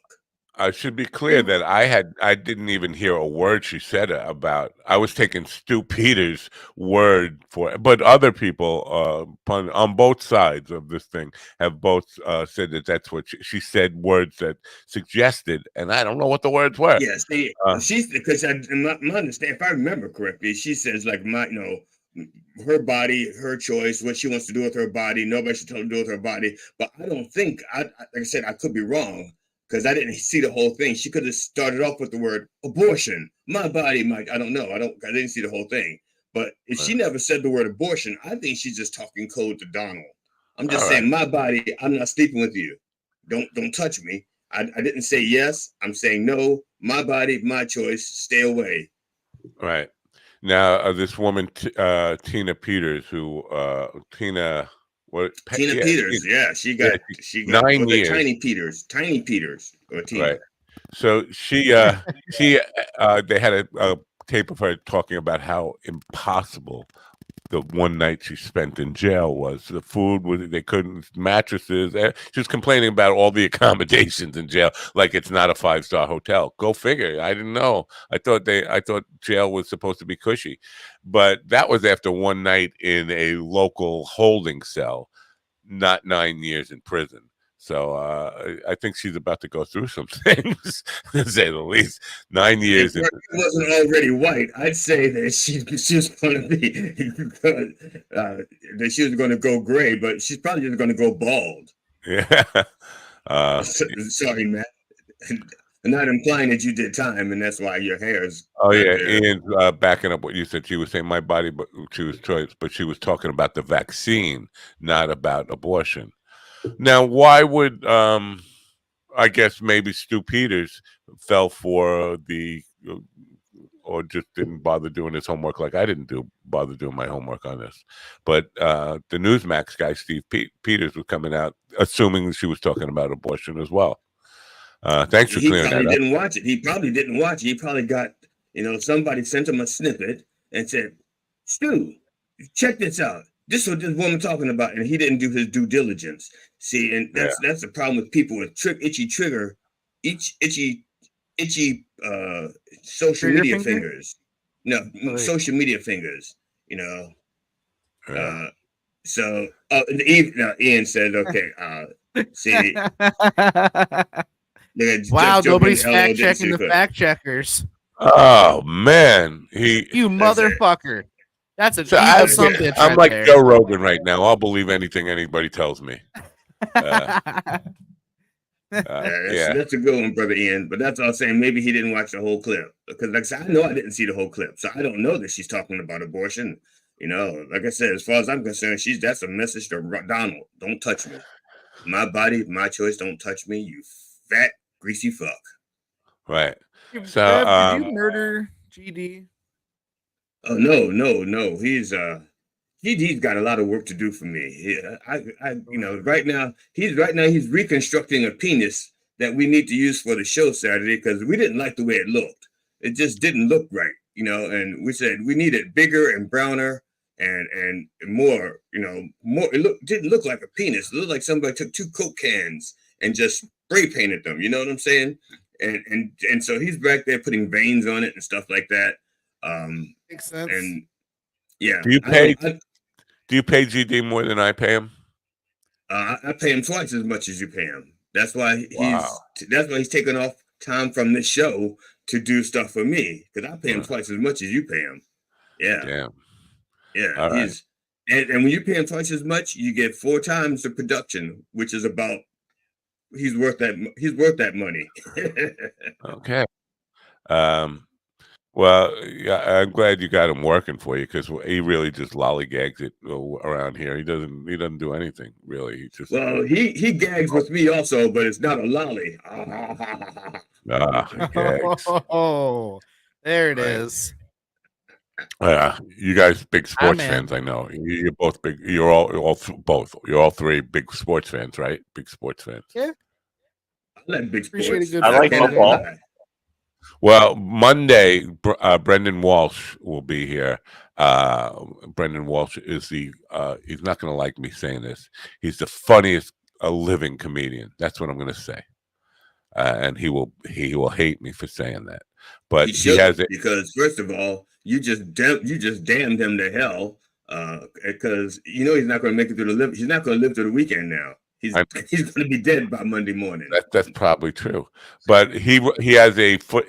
I should be clear that I didn't even hear a word she said about. I was taking Stu Peters' word for it, but other people on both sides of this thing have both said that that's what she said. Words that suggested, and I don't know what the words were. Yeah, see, she's because my understand. If I remember correctly, she says like her body, her choice, what she wants to do with her body. Nobody should tell her to do with her body. But I don't think like I said, I could be wrong, because I didn't see the whole thing. She could have started off with the word abortion, my body, I don't know. I didn't see the whole thing. But if she never said the word abortion, I think she's just talking code to Donald. I'm just saying, my body, I'm not sleeping with you. Don't touch me. I didn't say yes. I'm saying no. My body, my choice. Stay away. Right. Now, this woman, Tina Peters, Tina What? Tina Peters. Yeah, she got 9 was it years. Tiny Peters or Tina. Right. So she they had a tape of her talking about how impossible the one night she spent in jail was. The food was, they couldn't, mattresses. She was complaining about all the accommodations in jail, like it's not a 5-star hotel. Go figure. I didn't know. I thought jail was supposed to be cushy, but that was after one night in a local holding cell, not 9 years in prison. So I think she's about to go through some things, to say the least. 9 years. If she wasn't already white, I'd say that she was going to be that she was going to go gray, but she's probably just going to go bald. Yeah. Sorry, Matt. I'm not implying that you did time, and that's why your hair is. Oh yeah, Ian's backing up what you said. She was saying my body, but she was choice, but she was talking about the vaccine, not about abortion. Now, why would I guess maybe Stu Peters fell for the or just didn't bother doing his homework like I didn't bother doing my homework on this. But the Newsmax guy, Steve Peters, was coming out assuming she was talking about abortion as well. Thanks for clearing that up. He probably didn't watch it. He probably didn't watch it. He probably got, somebody sent him a snippet and said, Stu, check this out. This is what this woman talking about. And he didn't do his due diligence. See, and that's the problem with people with itchy social media fingers. No, social media fingers, so Ian said, okay, see. Wow, nobody's fact checking the fact checkers. Oh man, you motherfucker. That's a something. I'm like Joe Rogan right now. I'll believe anything anybody tells me. That's a good one, brother Ian. But that's all I'm saying. Maybe he didn't watch the whole clip because, like I said, I know I didn't see the whole clip, so I don't know that she's talking about abortion. Like I said, as far as I'm concerned, that's a message to Donald. Don't touch me. My body, my choice. Don't touch me, you fat greasy fuck. Right. So, did you murder GD? Oh no. He's got a lot of work to do for me. Right now he's reconstructing a penis that we need to use for the show Saturday because we didn't like the way it looked. It just didn't look right, and we said we need it bigger and browner and more, more. Didn't look like a penis. It looked like somebody took 2 Coke cans and just spray painted them. You know what I'm saying? And so he's back there putting veins on it and stuff like that. Makes sense. And yeah, do you pay GD more than I pay him? I pay him twice as much as you pay him. That's why he's taking off time from this show to do stuff for me because I pay him twice as much as you pay him. Yeah. Damn. Yeah. All right. And when you pay him twice as much, you get 4 times the production, which is about he's worth that money. Okay. Well, yeah, I'm glad you got him working for you because he really just lollygags it around here. He doesn't do anything really. He just he gags with me also, but it's not a lolly. Gags. Oh, there it is. You guys big sports fans, I know. You're both big. You're both. You're all 3 big sports fans, right? Big sports fans. Yeah. I like big sports. I like football. Well, Monday, Brendan Walsh will be here. Brendan Walsh is he's not going to like me saying this. He's the funniest living comedian. That's what I'm going to say. And he will hate me for saying that. But he has it because first of all, you just damned him to hell because he's not going to make it through he's not going to live through the weekend now. He's going to be dead by Monday morning. That's probably true, but he has for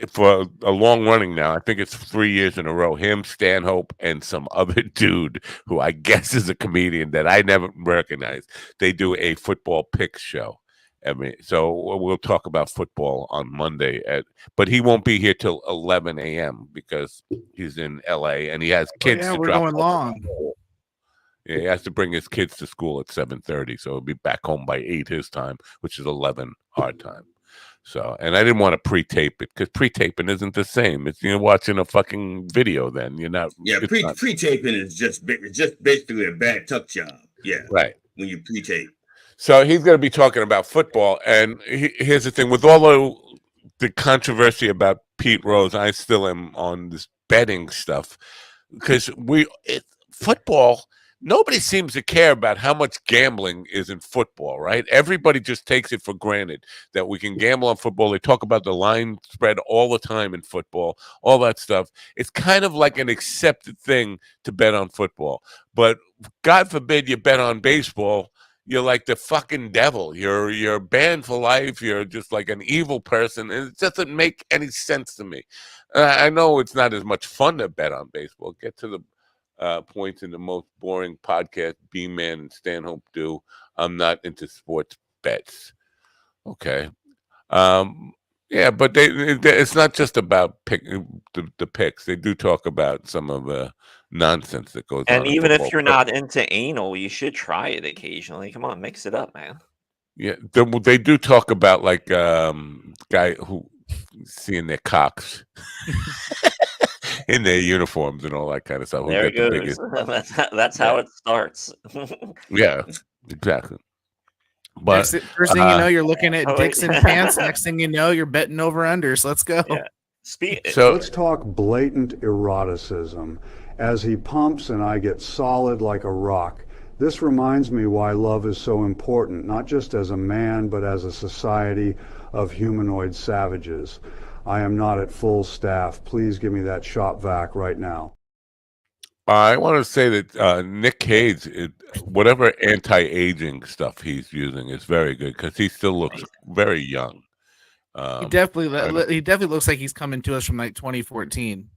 a long running now. I think it's 3 years in a row. Him, Stanhope, and some other dude who I guess is a comedian that I never recognized. They do a football picks show. I mean, so we'll talk about football on Monday but he won't be here till 11 a.m. because he's in LA and he has kids. We're going long. Yeah, he has to bring his kids to school at 7:30, so he'll be back home by 8 his time, which is 11 our time. So, and I didn't want to pre-tape it because pre-taping isn't the same. It's watching a fucking video. Then you're not. Yeah, pre-taping is just basically a bad tuck job. Yeah, right. when you pre-tape. So he's going to be talking about football. And here's the thing: with all the controversy about Pete Rose, I still am on this betting stuff because football. Nobody seems to care about how much gambling is in football, right? Everybody just takes it for granted that we can gamble on football. They talk about the line spread all the time in football, all that stuff. It's kind of like an accepted thing to bet on football. But God forbid you bet on baseball. You're like the fucking devil. You're banned for life. You're just like an evil person. And it doesn't make any sense to me. I know it's not as much fun to bet on baseball. Get to the points in the most boring podcast B-Man and Stanhope do. I'm not into sports bets. Okay. Yeah, but it's not just about the picks. They do talk about some of the nonsense that goes on. And even if you're But not into anal, you should try it occasionally. Come on, mix it up, man. yeah, they do talk about like guy who seeing their cocks in their uniforms and all that kind of stuff. There it The goes. biggest? That's how it starts. Yeah, exactly. But First thing you know, you're looking at dicks and pants. Next thing you know, you're betting over unders. Let's go. Yeah. Let's talk blatant eroticism. As he pumps and I get solid like a rock. This reminds me why love is so important, not just as a man, but as a society of humanoid savages. I am not at full staff. Please give me that shop vac right now. I want to say that Nick Cage, whatever anti-aging stuff he's using is very good because he still looks very young. He definitely looks like he's coming to us from like 2014.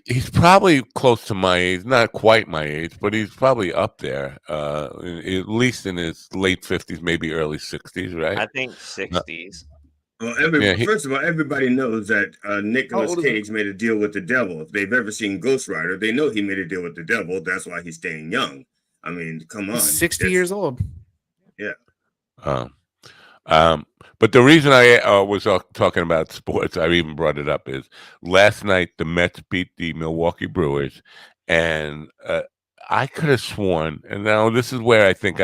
He's probably close to my age, not quite my age, but he's probably up there, at least in his late 50s, maybe early 60s, right? I think 60s. Well, first of all, everybody knows that Nicolas Cage made a deal with the devil. If they've ever seen Ghost Rider, they know he made a deal with the devil. That's why he's staying young. I mean, come on. He's 60 years old. Yeah. But the reason I was talking about sports, I even brought it up, is last night the Mets beat the Milwaukee Brewers, and I could have sworn, and now this is where I think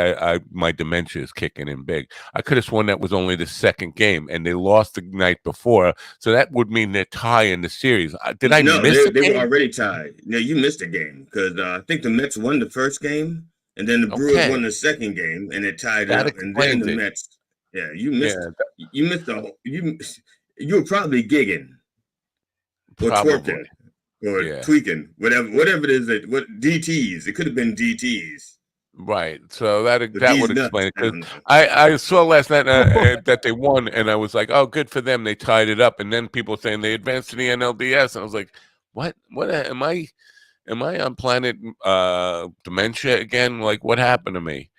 my dementia is kicking in big. I could have sworn that was only the second game, and they lost the night before, so that would mean they're tying the series. Did I miss? They were already tied. No, you missed a game because I think the Mets won the first game, and then the Brewers won the second game, and it tied up, and then the Mets. Yeah, you missed. Yeah. You missed you were probably gigging, or twerking, or tweaking, whatever it is what DTs. It could have been DTs. Right. So that would explain it. Because I saw last night that they won, and I was like, oh, good for them. They tied it up, and then people saying they advanced to the NLDS, and I was like, what? What am I on planet dementia again? Like, what happened to me?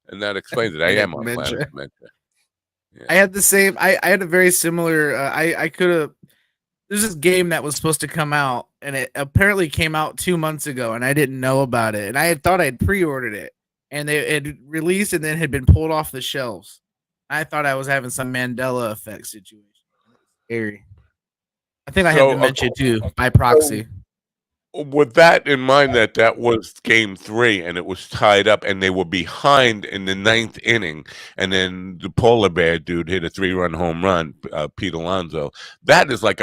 And that explains it. I am on planet dementia. Yeah. I had the same. I had a very similar. I could have. There's this game that was supposed to come out, and it apparently came out 2 months ago, and I didn't know about it. And I had thought I had pre-ordered it, and they had released and then had been pulled off the shelves. I thought I was having some Mandela effect situation. Scary. I think I had dementia too by proxy. With that in mind, that was game 3, and it was tied up, and they were behind in the 9th inning, and then the polar bear dude hit a 3-run home run, Pete Alonso. That is like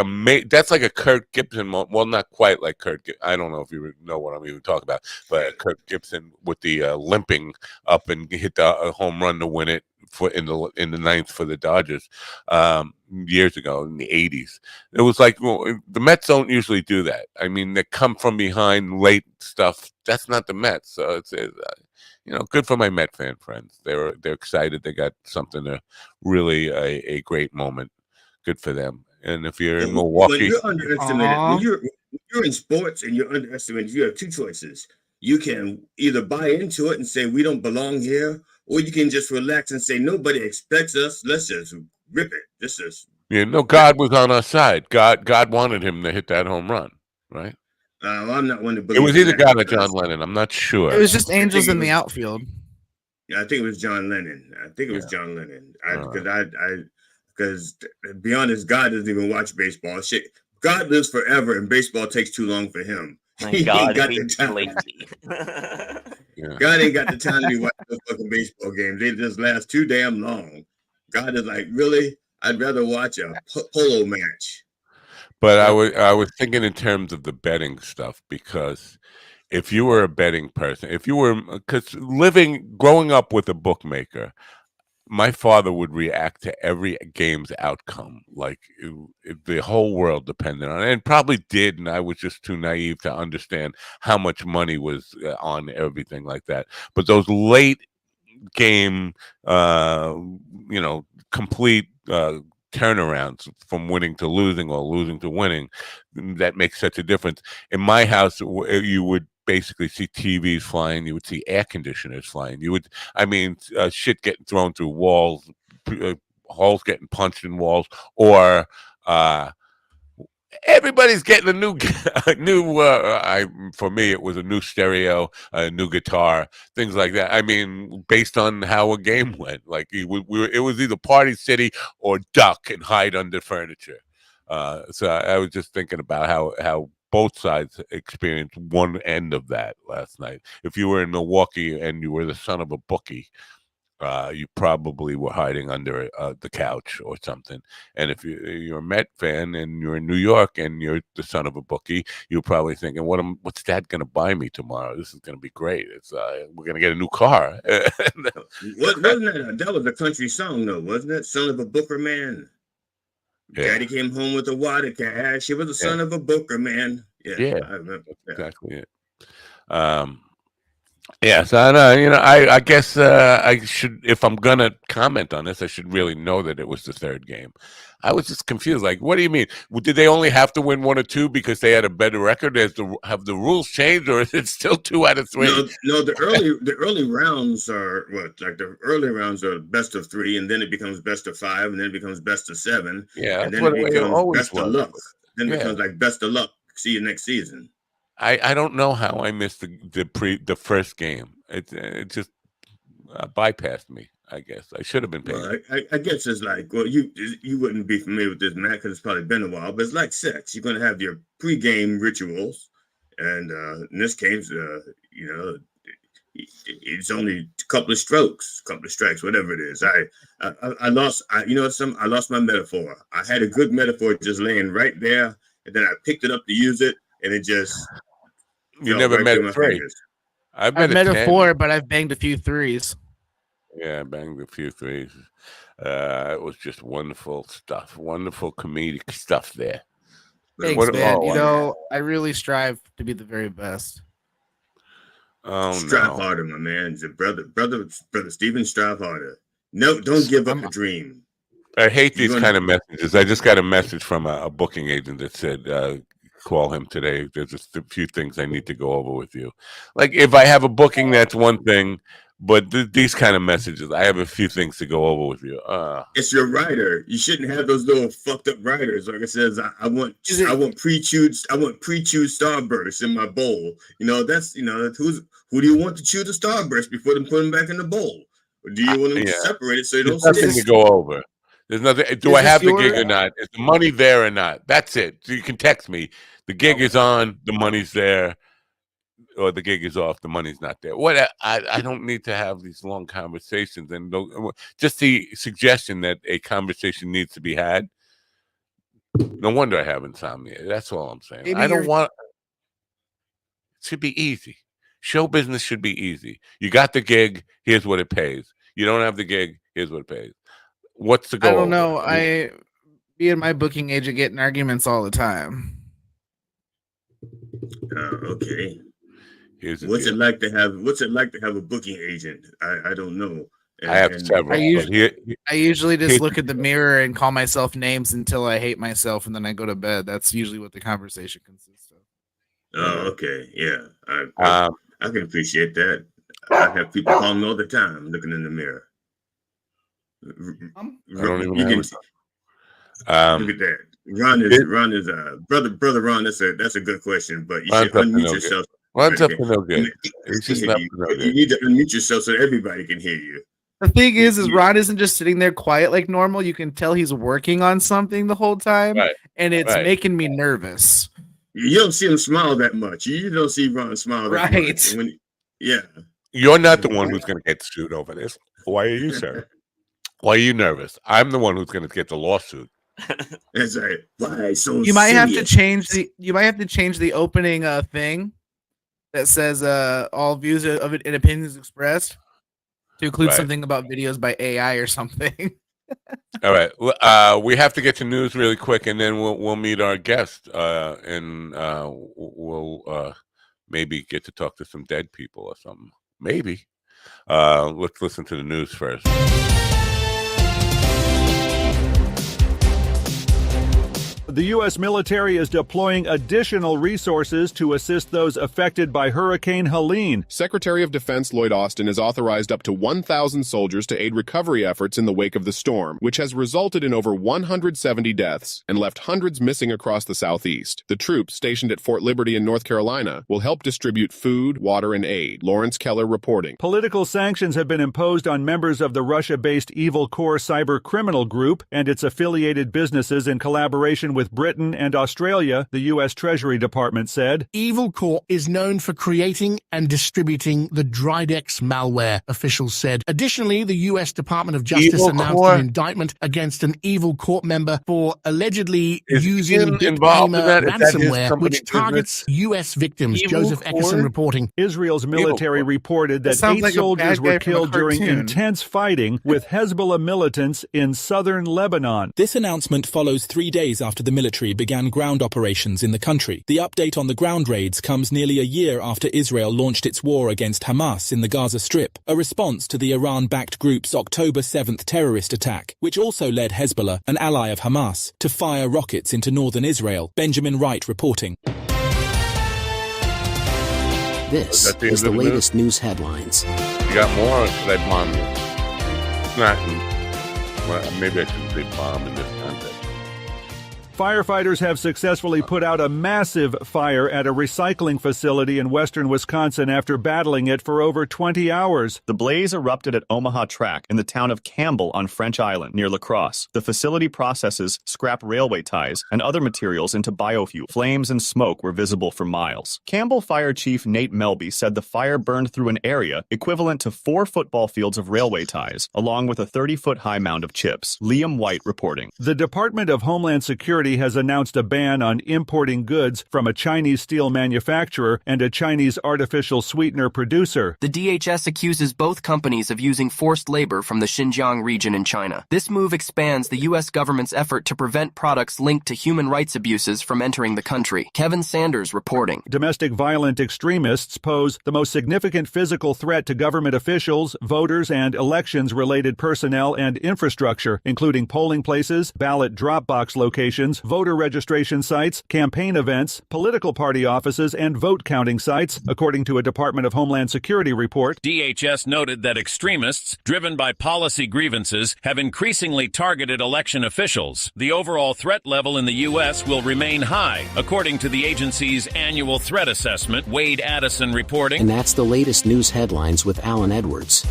that's like a Kurt Gibson moment. Well, not quite like Kurt. I don't know if you know what I'm even talking about, but Kurt Gibson with the limping up and hit the home run to win it in the 9th for the Dodgers years ago in the 80s. It was like, well, the Mets don't usually do that. I mean, they come from behind late stuff. That's not the Mets. So it's good for my Met fan friends. They're excited. They got something to really a great moment. Good for them. And if you're in Milwaukee, when you're underestimated, when you're in sports and you're underestimated, you have two choices. You can either buy into it and say we don't belong here, or you can just relax and say nobody expects us. Let's just rip it. God was on our side. God wanted him to hit that home run, right? I'm not one to believe. It was either God or John Lennon. I'm not sure. It was just angels in the outfield. Yeah, I think it was John Lennon. John Lennon. Because to be honest, God doesn't even watch baseball. Shit, God lives forever, and baseball takes too long for him. My God, he's lazy. Yeah. God ain't got the time to be watching those fucking baseball games. They just last too damn long. God is like, really? I'd rather watch a polo match. But I was thinking in terms of the betting stuff, because if you were a betting person, if you were, because growing up with a bookmaker, my father would react to every game's outcome like the whole world depended on it, and probably did, and I was just too naive to understand how much money was on everything like that. But those late game, complete turnarounds from winning to losing or losing to winning, that makes such a difference. In my house, you would basically see TVs flying, you would see air conditioners flying, shit getting thrown through walls, holes getting punched in walls, or everybody's getting a new for me it was a new stereo, a new guitar, things like that. I mean, based on how a game went, like it was either Party City or duck and hide under furniture. So I was just thinking about how both sides experienced one end of that last night. If you were in Milwaukee and you were the son of a bookie, you probably were hiding under the couch or something. And if you're a Met fan and you're in New York and you're the son of a bookie, you're probably thinking, what's Dad going to buy me tomorrow? This is going to be great. We're going to get a new car. Wasn't that was a country song, though, wasn't it? Son of a Booker Man. Yeah. Daddy came home with a water cash. She was the son of a Booker Man. Yeah, I remember. That's exactly it. Yes, I know. I guess I should, if I'm gonna comment on this, I should really know that it was the third game. I was just confused. Like, what do you mean? Did they only have to win 1 or 2 because they had a better record? Have the rules changed, or is it still 2 out of 3? No. The early rounds are the early rounds are best of 3, and then it becomes best of 5, and then it becomes best of 7. Yeah, and then it becomes best of luck. Then it becomes like best of luck. See you next season. I don't know how I missed the first game. It just bypassed me. I guess I should have been paying. Well, I guess it's like, well, you wouldn't be familiar with this, Matt, because it's probably been a while. But it's like sex. You're going to have your pre-game rituals, and in this case, it's only a couple of strokes, couple of strikes, whatever it is. I lost. I lost my metaphor. I had a good metaphor just laying right there, and then I picked it up to use it, and it just. You never met a 3. I've met a 4, but I've banged a few 3s. Yeah, I banged a few 3s. It was just wonderful stuff, wonderful comedic stuff there. Thanks, man. I really strive to be the very best. Oh, strive harder, my man. Brother Steven, strive harder. No, don't give up the dream. I hate these kind of messages. I just got a message from a booking agent that said, call him today. There's just a few things I need to go over with you. Like, if I have a booking, that's one thing, but these kind of messages, I have a few things to go over with you. It's your writer. You shouldn't have those little fucked up writers. Like I says, I want pre-chewed Starburst in my bowl. Who do you want to chew the Starburst before they put them back in the bowl? Or do you want them to separate it so you don't? There's nothing to go over. There's nothing. Do I have the gig or not? Is the money there or not? That's it. So you can text me. The gig is on. The money's there, or the gig is off. The money's not there. I don't need to have these long conversations, and just the suggestion that a conversation needs to be had. No wonder I have insomnia. That's all I'm saying. I don't want. It should be easy. Show business should be easy. You got the gig. Here's what it pays. You don't have the gig. Here's what it pays. What's the goal? I don't know. Me and my booking agent get in arguments all the time. Okay. What's it like to have a booking agent? I don't know. I have several. I usually just look at the mirror and call myself names until I hate myself, and then I go to bed. That's usually what the conversation consists of. Oh, okay. Yeah. I can appreciate that. I have people call me all the time looking in the mirror. I don't even know. Look at that. Ron is brother Ron. That's a good question, but you should unmute yourself. Ron's up to no good. You need to unmute yourself so everybody can hear you. The thing is Ron isn't just sitting there quiet like normal. You can tell he's working on something the whole time, and it's making me nervous. You don't see him smile that much. You don't see Ron smile that much. Yeah. You're not the one who's going to get sued over this. Why are you, sir? Why are you nervous? I'm the one who's going to get the lawsuit. That's right. Why so You might have to serious? change the opening thing that says all views of it and opinions expressed to include Right. something about videos by AI or something. All right. We have to get to news really quick, and then we'll meet our guest, and we'll maybe get to talk to some dead people or something. Maybe. Let's listen to the news first. The U.S. military is deploying additional resources to assist those affected by Hurricane Helene. Secretary of Defense Lloyd Austin has authorized up to 1,000 soldiers to aid recovery efforts in the wake of the storm, which has resulted in over 170 deaths and left hundreds missing across the Southeast. The troops stationed at Fort Liberty in North Carolina will help distribute food, water, and aid. Lawrence Keller reporting. Political sanctions have been imposed on members of the Russia-based Evil Core cyber criminal group and its affiliated businesses in collaboration with Britain and Australia, the U.S. Treasury Department said. Evil Corp is known for creating and distributing the Drydex malware, officials said. Additionally, the U.S. Department of Justice announced an indictment against an Evil Corp member for allegedly using BitHamer ransomware, which targets U.S. victims. Joseph Eckerson reporting. Israel's military reported that 8 soldiers were killed during intense fighting with Hezbollah militants in southern Lebanon. This announcement follows 3 days after the military began ground operations in the country. The update on the ground raids comes nearly a year after Israel launched its war against Hamas in the Gaza Strip, a response to the Iran-backed group's October 7th terrorist attack, which also led Hezbollah, an ally of Hamas, to fire rockets into northern Israel. Benjamin Wright reporting. This is the latest news headlines. You got more, or should I bomb you? Not, well, maybe I shouldn't say bomb in this context. Firefighters have successfully put out a massive fire at a recycling facility in western Wisconsin after battling it for over 20 hours. The blaze erupted at Omaha Track in the town of Campbell on French Island near La Crosse. The facility processes scrap railway ties and other materials into biofuel. Flames and smoke were visible for miles. Campbell Fire Chief Nate Melby said the fire burned through an area equivalent to 4 football fields of railway ties, along with a 30-foot high mound of chips. Liam White reporting. The Department of Homeland Security has announced a ban on importing goods from a Chinese steel manufacturer and a Chinese artificial sweetener producer. The DHS accuses both companies of using forced labor from the Xinjiang region in China. This move expands the U.S. government's effort to prevent products linked to human rights abuses from entering the country. Kevin Sanders reporting. Domestic violent extremists pose the most significant physical threat to government officials, voters, and elections-related personnel and infrastructure, including polling places, ballot drop box locations, voter registration sites, campaign events, political party offices, and vote counting sites, according to a Department of Homeland Security report. DHS noted that extremists, driven by policy grievances, have increasingly targeted election officials. The overall threat level in the U.S. will remain high, according to the agency's annual threat assessment. Wade Addison reporting. And that's the latest news headlines with Alan Edwards.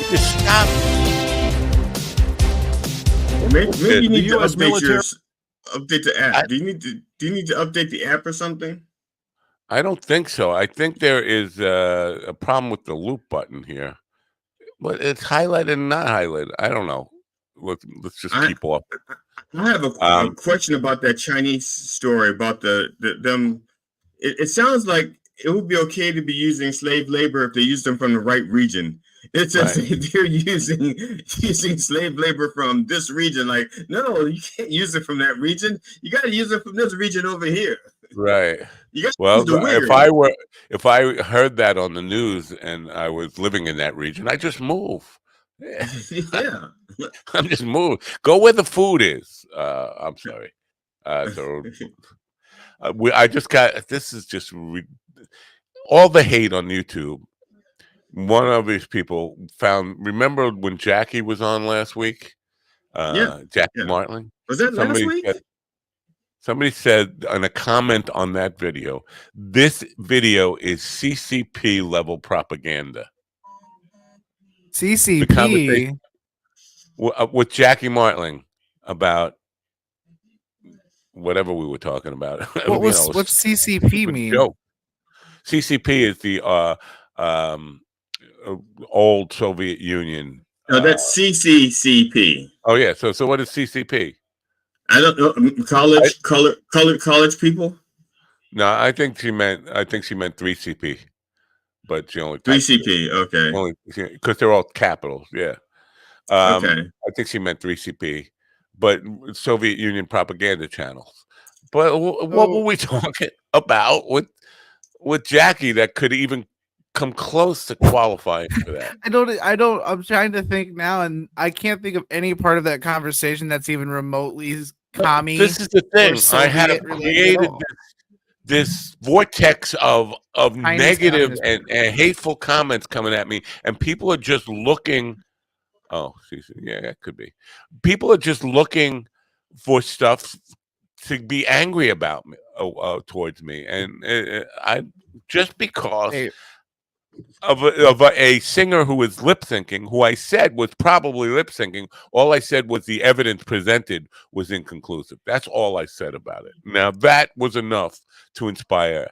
Just stop. Maybe you need to update the app. Do you need to update the app or something? I don't think so. I think there is a problem with the loop button here, but it's highlighted and not highlighted. I don't know. Let's just keep off. I have a question about that Chinese story about them. It sounds like it would be okay to be using slave labor if they use them from the right region. It's just they're using slave labor from this region. Like, no, you can't use it from that region. You got to use it from this region over here. Right. Well, if I heard that on the news and I was living in that region, I just move. Yeah. I'm just move. Go where the food is. I'm sorry. I just got. This is just all the hate on YouTube. One of these people found. Remember when Jackie was on last week? Jackie Martling. Was that last week? Somebody said in a comment on that video, this video is CCP level propaganda. CCP? With Jackie Martling about whatever we were talking about. What's CCP mean? Joke. CCP is the old Soviet Union. No, that's CCCP. Oh yeah. So what is CCP? I don't know. College people. No, I think she meant 3CP, but she only 3CP. Okay. Only because they're all capitals. Yeah. Okay. I think she meant 3CP, but Soviet Union propaganda channels. But what were we talking about with Jackie that could even come close to qualifying for that? I'm trying to think now, and I can't think of any part of that conversation that's even remotely commie. This is the thing. I have created this vortex of negative and hateful comments coming at me, and people are just looking. Oh, yeah, that could be. People are just looking for stuff to be angry about me, towards me, and I just because of a singer who was lip syncing, who I said was probably lip syncing. All I said was the evidence presented was inconclusive. That's all I said about it. Now that was enough to inspire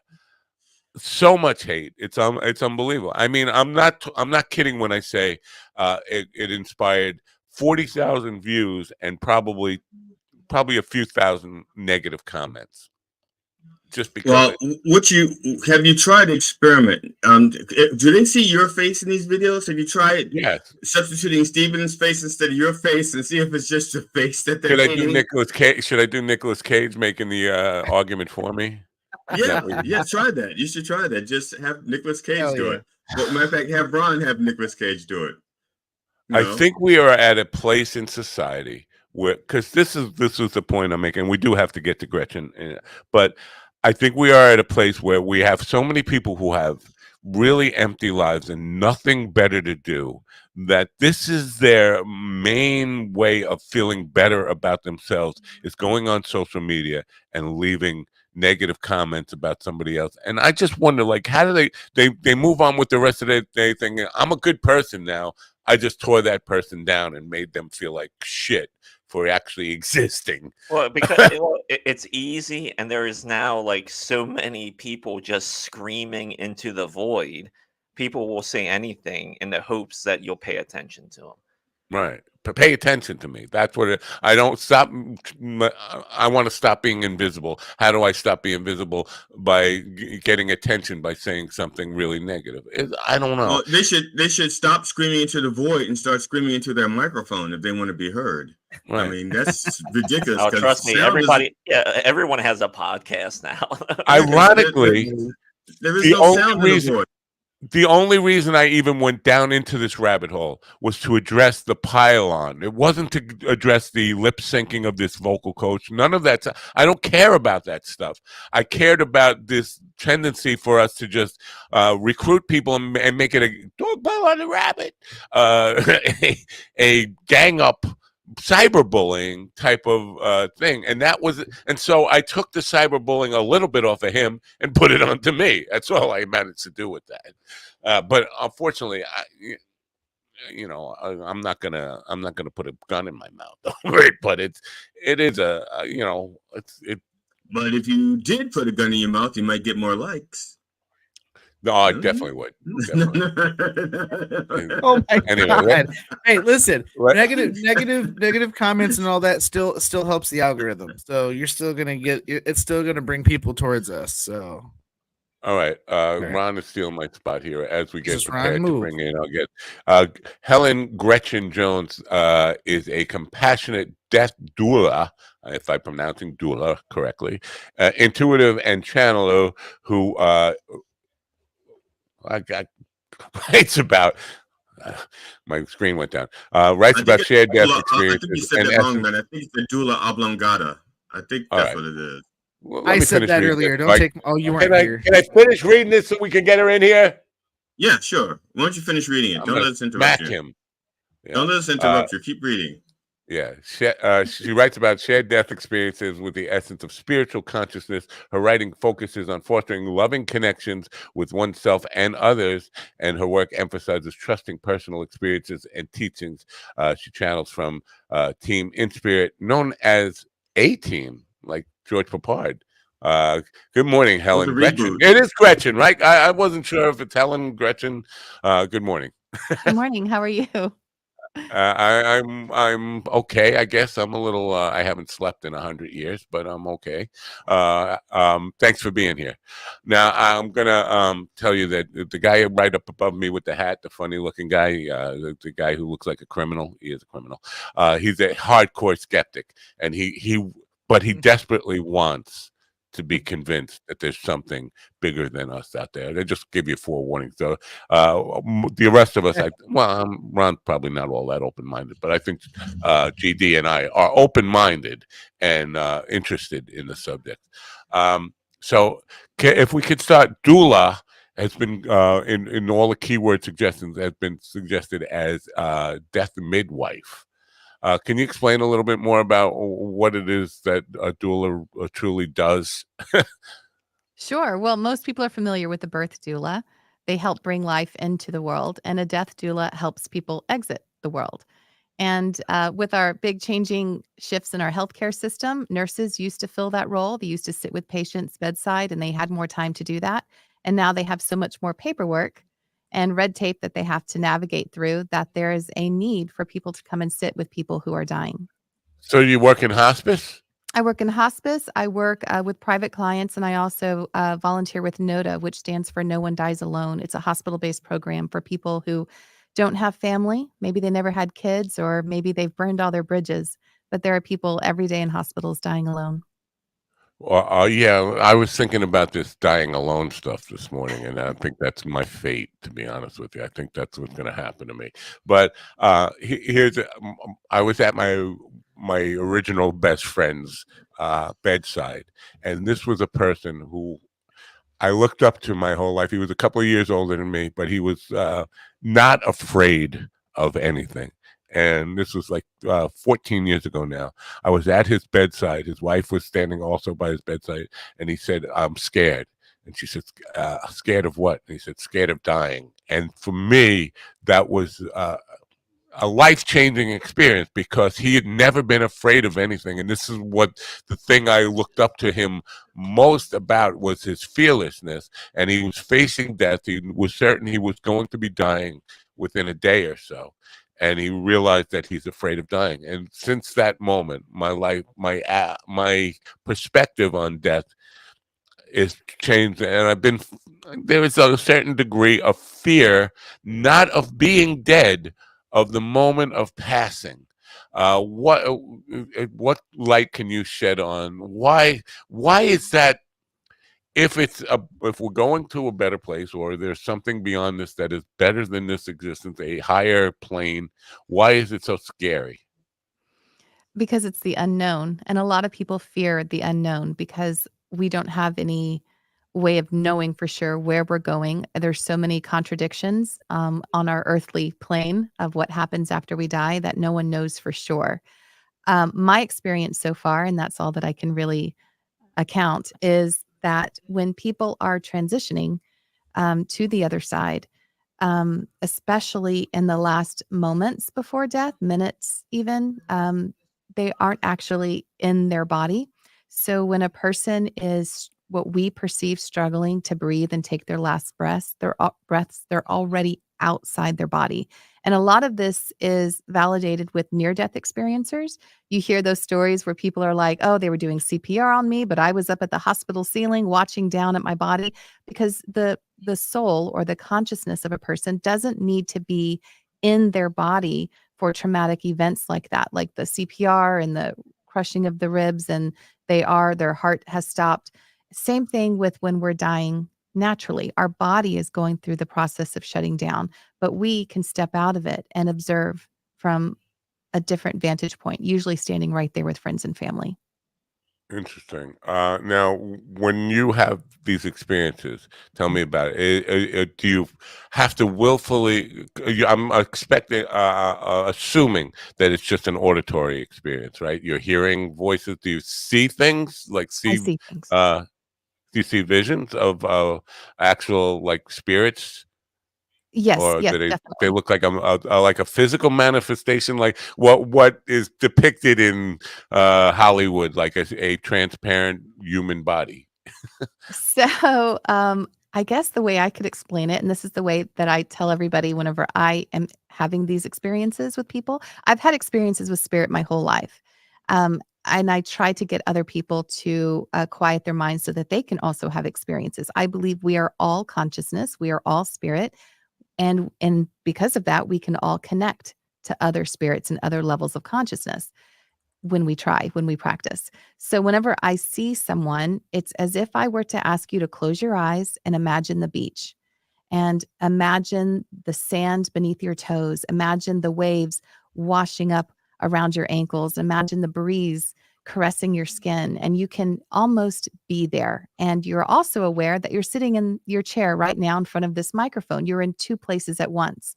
so much hate. It's unbelievable. I mean, I'm not kidding when I say it inspired 40,000 views and probably a few thousand negative comments. Just because. Well, have you tried to experiment? Do they see your face in these videos? Have you tried substituting Steven's face instead of your face and see if it's just your face that they're Should I do Nicolas Cage? Should I do Nicolas Cage making the argument for me? Yeah, try that. You should try that. Just have Nicolas Cage do it. But matter of fact, have Ron have Nicolas Cage do it. I think we are at a place in society where, because this is the point I'm making. We do have to get to Gretchen, but I think we are at a place where we have so many people who have really empty lives and nothing better to do, that this is their main way of feeling better about themselves, is going on social media and leaving negative comments about somebody else. And I just wonder, like, how do they move on with the rest of their day thinking, I'm a good person now. I just tore that person down and made them feel like shit for actually existing. Well, because it's easy, and there is now like so many people just screaming into the void. People will say anything in the hopes that you'll pay attention to them. Right. Pay attention to me. That's what I don't stop. I want to stop being invisible. How do I stop being invisible? By getting attention by saying something really negative. I don't know. Well, they should stop screaming into the void and start screaming into their microphone if they want to be heard. Right. I mean, that's ridiculous. Oh, trust me, everyone has a podcast now. Ironically, there is no sound in the void. The only reason I even went down into this rabbit hole was to address the pile-on. It wasn't to address the lip syncing of this vocal coach. None of that. I don't care about that stuff. I cared about this tendency for us to just recruit people and make it a dog pile on the rabbit, a gang up cyberbullying type of thing, and so I took the cyberbullying a little bit off of him and put it onto me. That's all I managed to do with that. But unfortunately, I'm not gonna put a gun in my mouth over it. But it is But if you did put a gun in your mouth, you might get more likes. No, I definitely would. Definitely. Oh my God! Hey, listen, negative comments and all that still helps the algorithm. So you're still gonna it's still gonna bring people towards us. So. All right, Ron is stealing my spot here as we get prepared to bring in. I'll get Helen Gretchen Jones is a compassionate death doula, if I'm pronouncing doula correctly, intuitive and channeler who writes about. My screen went down. Writes about shared death experiences. I think you said that wrong, man. I think it's the doula oblongata. I think that's what it is. Well, I said that earlier. Don't take. Oh, you weren't here. Can I finish reading this so we can get her in here? Yeah, sure. Why don't you finish reading it? Don't let us interrupt you. Him. Yeah. Don't let us interrupt you. Keep reading. Yeah, she writes about shared death experiences with the essence of spiritual consciousness. Her writing focuses on fostering loving connections with oneself and others, and her work emphasizes trusting personal experiences and teachings. She channels from Team In Spirit, known as A Team, like George Papard. Uh, Good morning, was Helen. a Gretchen. reboot. It is Gretchen, right? I wasn't sure if it's Helen, Gretchen. Good morning. Good morning. How are you? I'm okay. I guess I'm a little. I haven't slept in 100 years, but I'm okay. Thanks for being here. Now I'm gonna tell you that the guy right up above me with the hat, the funny looking guy, the guy who looks like a criminal. He is a criminal. He's a hardcore skeptic, and but he desperately wants to be convinced that there's something bigger than us out there. They just give you forewarning. So the rest of us, Ron's probably not all that open-minded, but I think GD and I are open-minded and interested in the subject. So if we could start, doula has been in all the keyword suggestions has been suggested as death midwife. Can you explain a little bit more about what it is that a doula truly does? Sure. Well, most people are familiar with the birth doula. They help bring life into the world, and a death doula helps people exit the world. And with our big changing shifts in our healthcare system, nurses used to fill that role. They used to sit with patients bedside, and they had more time to do that. And now they have so much more paperwork and red tape that they have to navigate through that there is a need for people to come and sit with people who are dying. So you work in hospice? I work in hospice. I work with private clients, and I also volunteer with NODA, which stands for No One Dies Alone. It's a hospital-based program for people who don't have family. Maybe they never had kids, or maybe they've burned all their bridges. But there are people every day in hospitals dying alone. Well, yeah, I was thinking about this dying alone stuff this morning, and I think that's my fate, to be honest with you. I think that's what's going to happen to me. But I was at my original best friend's bedside, and this was a person who I looked up to my whole life. He was a couple of years older than me, but he was not afraid of anything. And this was like 14 years ago now. I was at his bedside. His wife was standing also by his bedside, and he said, "I'm scared." And she said, "Scared of what?" And he said, "Scared of dying." And for me, that was a life-changing experience because he had never been afraid of anything. And this is what the thing I looked up to him most about was his fearlessness. And he was facing death. He was certain he was going to be dying within a day or so. And he realized that he's afraid of dying. And since that moment, my life, my perspective on death is changed, and there is a certain degree of fear, not of being dead, of the moment of passing. What light can you shed on why is that? If we're going to a better place, or there's something beyond this that is better than this existence, a higher plane, why is it so scary? Because it's the unknown, and a lot of people fear the unknown because we don't have any way of knowing for sure where we're going. There's so many contradictions on our earthly plane of what happens after we die that no one knows for sure. My experience so far, and that's all that I can really account, is that when people are transitioning to the other side, especially in the last moments before death, minutes even, they aren't actually in their body. So when a person is what we perceive struggling to breathe and take their last breaths, they're already outside their body. And a lot of this is validated with near-death experiencers. You hear those stories where people are like, "Oh, they were doing CPR on me, but I was up at the hospital ceiling watching down at my body," because the soul or the consciousness of a person doesn't need to be in their body for traumatic events like that, like the CPR and the crushing of the ribs, and their heart has stopped. Same thing with when we're dying naturally. Our body is going through the process of shutting down, but we can step out of it and observe from a different vantage point, usually standing right there with friends and family. Interesting. Now, when you have these experiences, tell me about it. Do you have to willfully? I'm expecting, assuming that it's just an auditory experience, right? You're hearing voices. Do you see things like I see things. Uh, do you see visions of actual like spirits? Yes, Or yes, do they definitely. look like like a physical manifestation, like what is depicted in Hollywood, like a transparent human body? So, I guess the way I could explain it, and this is the way that I tell everybody whenever I am having these experiences with people. I've had experiences with spirit my whole life. And I try to get other people to quiet their minds so that they can also have experiences. I believe we are all consciousness, we are all spirit, and because of that, we can all connect to other spirits and other levels of consciousness when we practice. So whenever I see someone, it's as if I were to ask you to close your eyes and imagine the beach and imagine the sand beneath your toes. Imagine the waves washing up around your ankles. Imagine the breeze caressing your skin, and you can almost be there. And you're also aware that you're sitting in your chair right now in front of this microphone. You're in two places at once.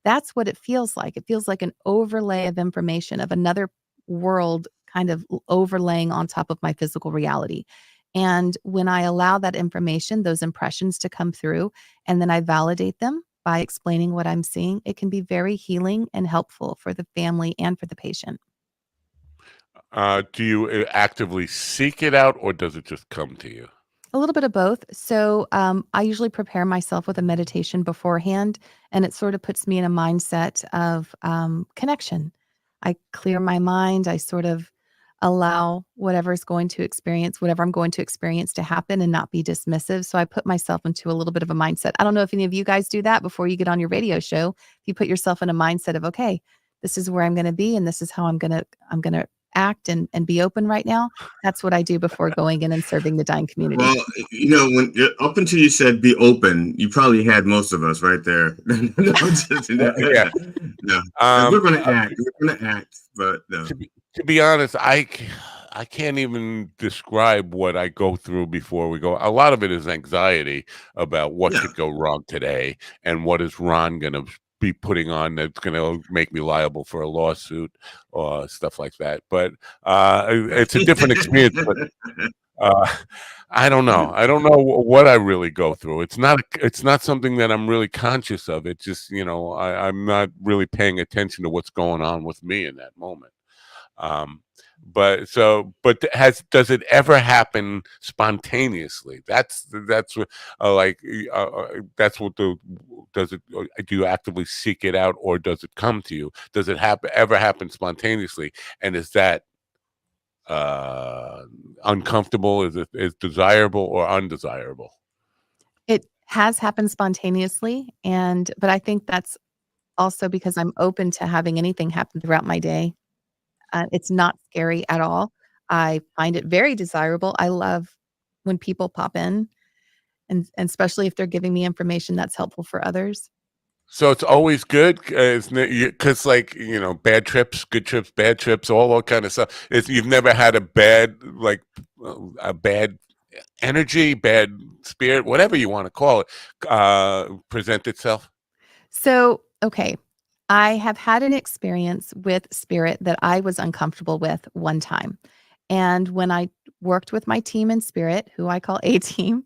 That's what it feels like. It feels like an overlay of information of another world kind of overlaying on top of my physical reality. And when I allow that information, those impressions to come through, and then I validate them by explaining what I'm seeing, it can be very healing and helpful for the family and for the patient. Do you actively seek it out, or does it just come to you? A little bit of both. So I usually prepare myself with a meditation beforehand, and it sort of puts me in a mindset of connection. I clear my mind. I sort of allow whatever I'm going to experience to happen and not be dismissive. So I put myself into a little bit of a mindset. I don't know if any of you guys do that before you get on your radio show. If you put yourself in a mindset of, okay, this is where I'm going to be, and this is how I'm going to act and be open right now. That's what I do before going in and serving the dying community. Well, up until you said be open, you probably had most of us right there. No, Yeah. no. We're going to act. We're going to act, but no. To be honest, I can't even describe what I go through before we go. A lot of it is anxiety about what could go wrong today, and what is Ron going to be putting on that's going to make me liable for a lawsuit or stuff like that. But it's a different experience. But I don't know. I don't know what I really go through. It's not something that I'm really conscious of. It's just, I'm not really paying attention to what's going on with me in that moment. Does it ever happen spontaneously? That's what that's what does it, do you actively seek it out, or does it come to you? Does it ever happen spontaneously? And is that uncomfortable? Is desirable or undesirable? It has happened spontaneously, but I think that's also because I'm open to having anything happen throughout my day. It's not scary at all. I find it very desirable. I love when people pop in, and especially if they're giving me information that's helpful for others. So it's always good, because bad trips, good trips, bad trips, all that kind of stuff. You've never had a bad energy, bad spirit, whatever you want to call it, present itself. So, okay, I have had an experience with spirit that I was uncomfortable with one time. And when I worked with my team in spirit, who I call A team,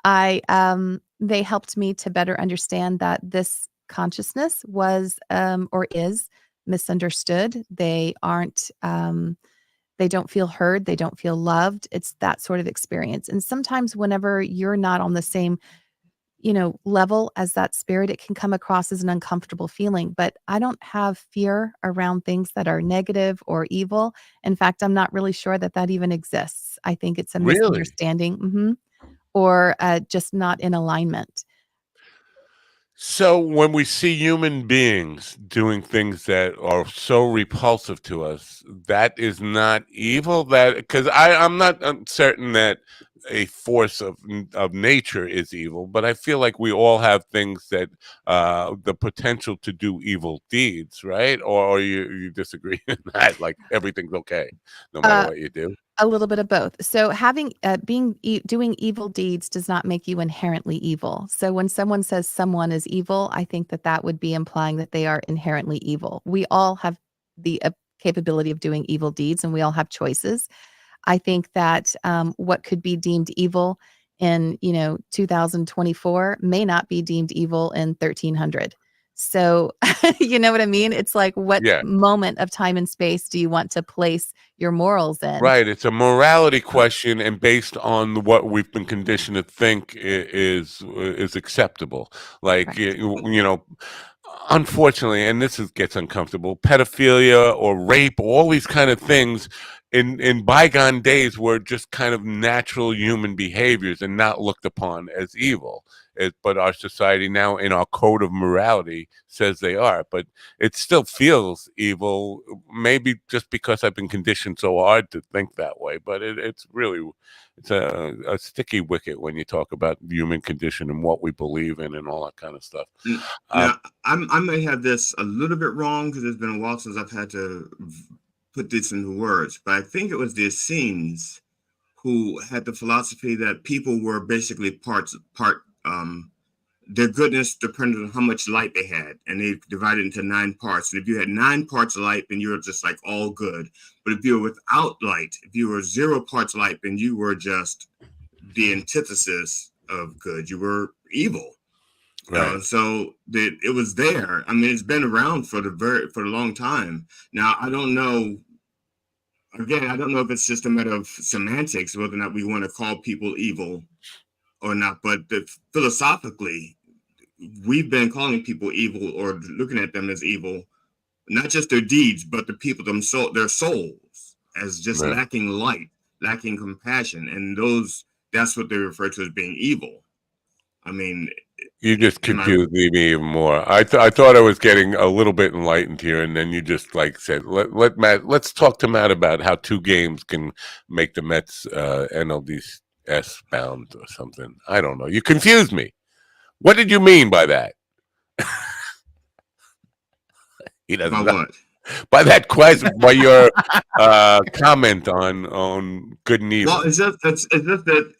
they helped me to better understand that this consciousness was or is misunderstood. They don't feel heard, they don't feel loved. It's that sort of experience. And sometimes whenever you're not on the same level as that spirit, it can come across as an uncomfortable feeling. But I don't have fear around things that are negative or evil. In fact, I'm not really sure that that even exists. I think it's a Really? misunderstanding, or just not in alignment. So when we see human beings doing things that are so repulsive to us, that is not evil. That because I'm not certain that a force of nature is evil, but I feel like we all have things that the potential to do evil deeds, right? Or you disagree in that, like everything's okay no matter Uh, what you do. A little bit of both. So having doing evil deeds does not make you inherently evil. So when someone says someone is evil, I think that that would be implying that they are inherently evil. We all have the capability of doing evil deeds, and we all have choices. I think that what could be deemed evil in 2024 may not be deemed evil in 1300. So, you know what I mean? It's like, what Yeah. moment of time and space do you want to place your morals in? Right, it's a morality question, and based on what we've been conditioned to think is acceptable. Like Right. you know, unfortunately, and gets uncomfortable. Pedophilia or rape, all these kind of things, in bygone days, were just kind of natural human behaviors and not looked upon as evil. But our society now, in our code of morality, says they are. But it still feels evil, maybe just because I've been conditioned so hard to think that way. But it's a sticky wicket when you talk about the human condition and what we believe in and all that kind of stuff. Now, I may have this a little bit wrong because it's been a while since I've had to put this into words, but I think it was the Essenes who had the philosophy that people were basically their goodness depended on how much light they had, and they divided into 9 parts. And if you had 9 parts of light, then you were just like all good. But if you were without light, if you were 0 parts light, then you were just the antithesis of good. You were evil. Right. So that it was there. I mean, it's been around for a long time. Now, I don't know. Again, I don't know if it's just a matter of semantics, whether or not we want to call people evil or not. But philosophically, we've been calling people evil or looking at them as evil, not just their deeds, but the people themselves, their souls, as just Right. lacking light, lacking compassion, and that's what they refer to as being evil. I mean, You just confused me even more. I thought I was getting a little bit enlightened here, and then you just like said, let's talk to Matt about how 2 games can make the Mets NLDS bound or something. I don't know. You confused me. What did you mean by that? He doesn't know. What? By that question, by your comment on good and evil. Well, it's just that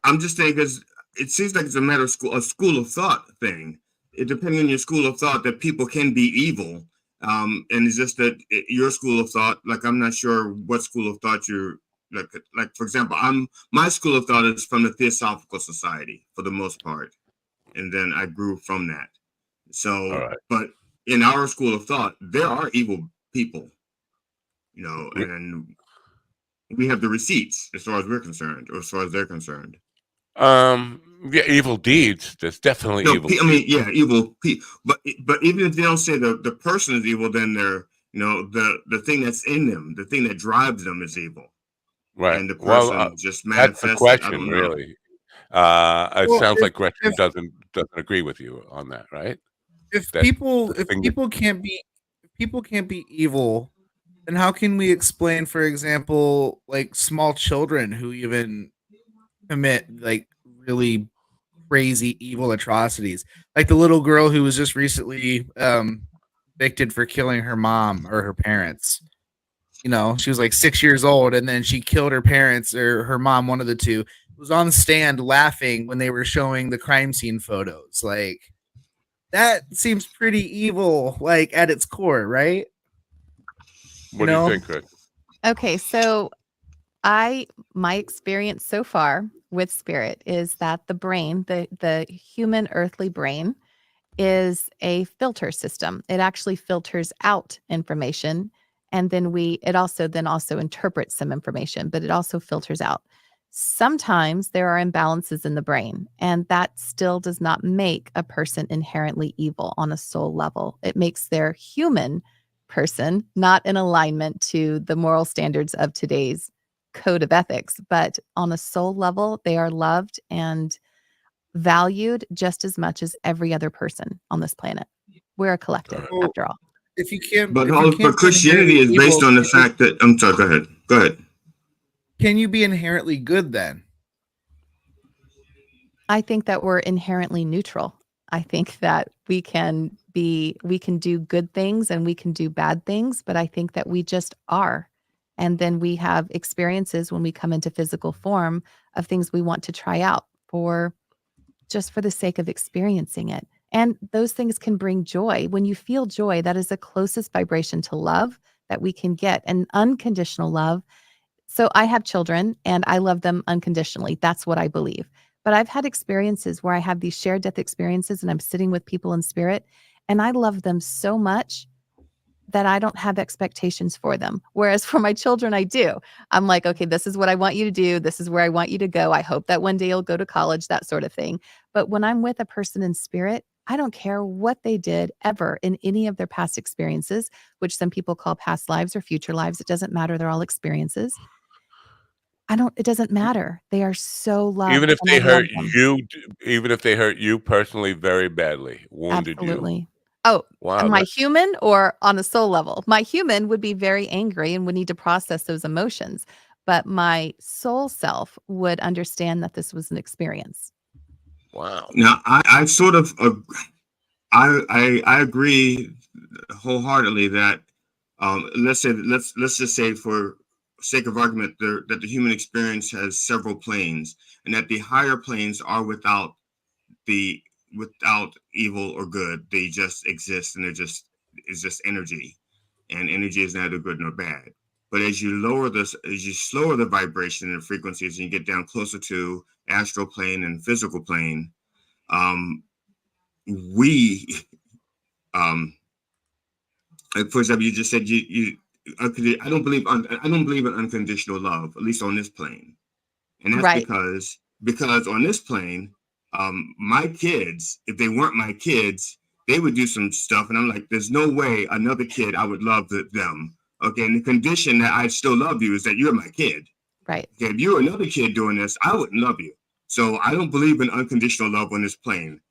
I'm just saying because it seems like it's a matter of a school of thought thing. It depending on your school of thought that people can be evil, and it's just that your school of thought. Like I'm not sure what school of thought you're like. Like for example, my school of thought is from the Theosophical Society for the most part, and then I grew from that. So, right. But in our school of thought, there are evil people, and we have the receipts as far as we're concerned, or as far as they're concerned. Yeah, evil deeds. There's definitely evil. I mean, yeah, evil people. But even if they don't say the person is evil, then they're the thing that's in them, the thing that drives them is evil. Right. And the person just manifests. That's the question, I don't know. really. It sounds like Gretchen doesn't agree with you on that, right? If people can't be evil, then how can we explain, for example, like small children who even commit like really crazy evil atrocities, like the little girl who was just recently convicted for killing her mom or her parents. She was like 6 years old, and then she killed her parents or her mom, one of the two. Was on the stand laughing when they were showing the crime scene photos. Like that seems pretty evil, like at its core, right? What do you think, Chris? Okay, so my experience so far with spirit is that the brain, the human earthly brain, is a filter system. It actually filters out information, and then it also interprets some information, but it also filters out. Sometimes there are imbalances in the brain, and that still does not make a person inherently evil on a soul level. It makes their human person not in alignment to the moral standards of today's code of ethics, but on a soul level, they are loved and valued just as much as every other person on this planet. We're a collective, after all. If you can't, but Christianity is based on the fact that I'm sorry. Go ahead. Can you be inherently good then? I think that we're inherently neutral. I think that we can do good things and we can do bad things, but I think that we just are. And then we have experiences when we come into physical form of things we want to try out for the sake of experiencing it. And those things can bring joy. When you feel joy, that is the closest vibration to love that we can get, and unconditional love. So I have children and I love them unconditionally. That's what I believe. But I've had experiences where I have these shared death experiences and I'm sitting with people in spirit And I love them so much that I don't have expectations for them. Whereas for my children, I do. I'm like, okay, this is what I want you to do. This is where I want you to go. I hope that one day you'll go to college, that sort of thing. But when I'm with a person in spirit, I don't care what they did ever in any of their past experiences, which some people call past lives or future lives. It doesn't matter. They're all experiences. It doesn't matter. They are so loved Even if and I they love hurt them. you, even if they hurt you personally very badly, wounded you. Absolutely. Oh, Wow, my that human or on a soul level? My human would be very angry and would need to process those emotions, but my soul self would understand that this was an experience. wow. Now, I sort of I agree wholeheartedly that let's just say for sake of argument that the human experience has several planes, and that the higher planes are the without evil or good. They just exist, and it's just energy, and energy is neither good nor bad. But as you slower the vibration and frequencies, and you get down closer to astral plane and physical plane, um, we um, like for example, you just said I don't believe I don't believe in unconditional love, at least on this plane, and that's Right. because on this plane, my kids, if they weren't my kids, they would do some stuff, and I'm like, there's no way another kid I would love them. Okay, and the condition that I still love you is that you're my kid. Right. Okay, if you were another kid doing this, I wouldn't love you. So I don't believe in unconditional love on this plane.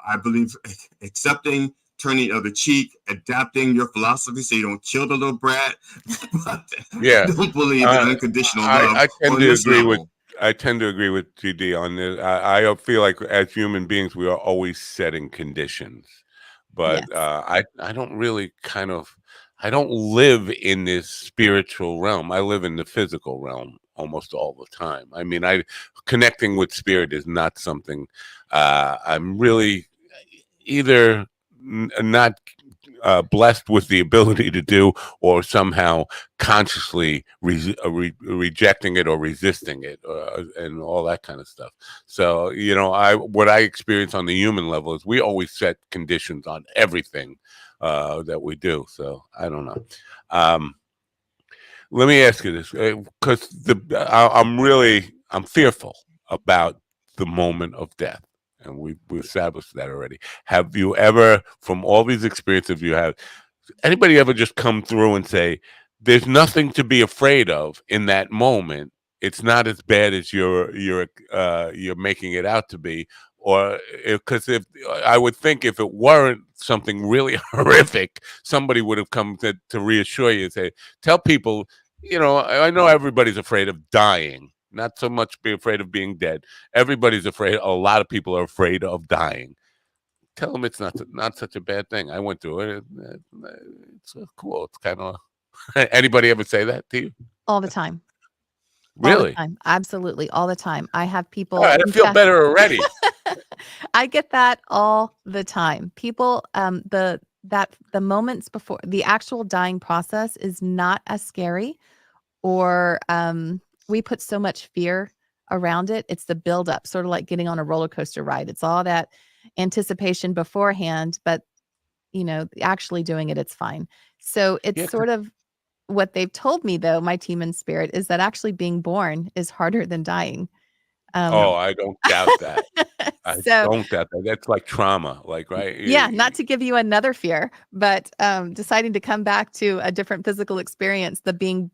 I believe accepting, turning the other cheek, adapting your philosophy so you don't kill the little brat. But Yeah, I don't believe in unconditional love I tend on to this agree with level. GD on this. I feel like as human beings, we are always setting conditions, but Yes. I don't really I don't live in this spiritual realm. I live in the physical realm almost all the time. I mean, I connecting with spirit is not something I'm really either not blessed with the ability to do, or somehow consciously rejecting it or resisting it, and all that kind of stuff. So, what I experience on the human level is we always set conditions on everything that we do. So I don't know. Let me ask you this, because I'm fearful about the moment of death, and we established that already. Have you ever, from all these experiences you have, anybody ever just come through and say, "There's nothing to be afraid of in that moment. It's not as bad as you're making it out to be," or because if I would think if it weren't something really horrific, somebody would have come to reassure you and say, "Tell people, I know everybody's afraid of dying." Not so much be afraid of being dead. Everybody's afraid. A lot of people are afraid of dying. Tell them it's not such a bad thing. I went through it. It's cool. It's kind of. Anybody ever say that to you? All the time. All the Really? time. Absolutely. All the time. I have All people. right, I In feel fact, better already. I get that all the time. People, the moments before the actual dying process is not as scary, or we put so much fear around it. It's the buildup, sort of like getting on a roller coaster ride. It's all that anticipation beforehand, but actually doing it, it's fine. So it's Yeah. sort of what they've told me, though, my team in spirit, is that actually being born is harder than dying. Oh, I don't doubt that. I So don't doubt that. That's like trauma, like, right? yeah, not to give you another fear, but deciding to come back to a different physical experience, the being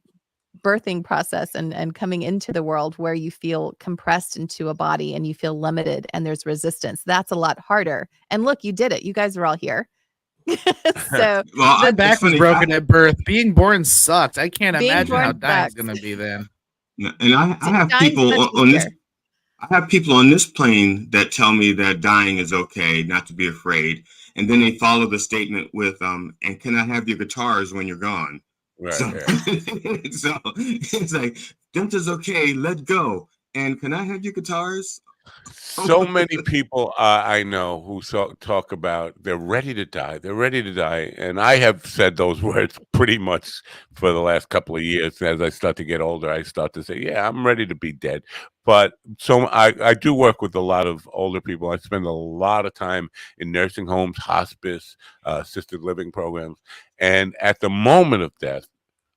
birthing process and coming into the world where you feel compressed into a body and you feel limited and there's resistance. That's a lot harder. And look, you did it. You guys are all here. So Well, My it's back was funny. broken at birth. Being born sucked. I can't being imagine how born dying's sucks. gonna be then. And I have Dying's people much on this. easier. I have people on this plane that tell me that dying is okay, not to be afraid, and then they follow the statement with "And can I have your guitars when you're gone?" Right, So, so it's like, death is okay, let go. And can I have your guitars So many people I know who talk about they're ready to die. They're ready to die. And I have said those words pretty much for the last couple of years. As I start to get older, I start to say, yeah, I'm ready to be dead. But so I do work with a lot of older people. I spend a lot of time in nursing homes, hospice, assisted living programs. And at the moment of death,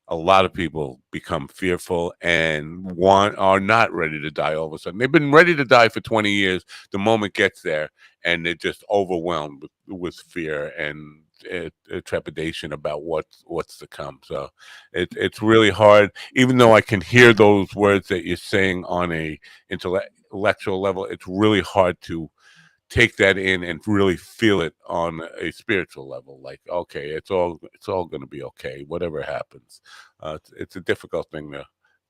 a lot of people become fearful and are not ready to die all of a sudden. They've been ready to die for 20 years. The moment gets there and they're just overwhelmed with fear and trepidation about what's to come. So it's really hard, even though I can hear those words that you're saying on a intellectual level. It's really hard to take that in and really feel it on a spiritual level. Like, okay, it's all going to be okay, whatever happens. It's a difficult thing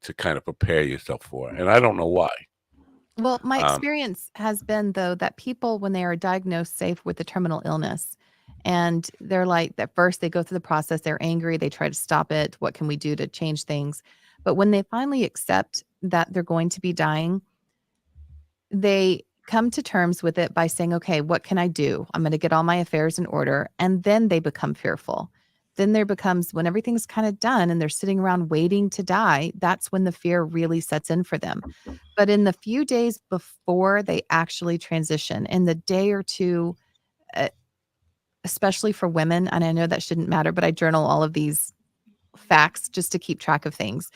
to kind of prepare yourself for, and I don't know why. Well, my Um, experience has been, though, that people, when they are diagnosed, say, with a terminal illness, and they're like, at first they go through the process, they're angry, they try to stop it. What can we do to change things? But when they finally accept that they're going to be dying, they come to terms with it by saying, okay, what can I do? I'm going to get all my affairs in order. And then they become fearful. Then there becomes, when everything's kind of done and they're sitting around waiting to die, that's when the fear really sets in for them. But in the few days before they actually transition, in the day or two, uh, especially for women, and I know that shouldn't matter, but I journal all of these facts just to keep track of things.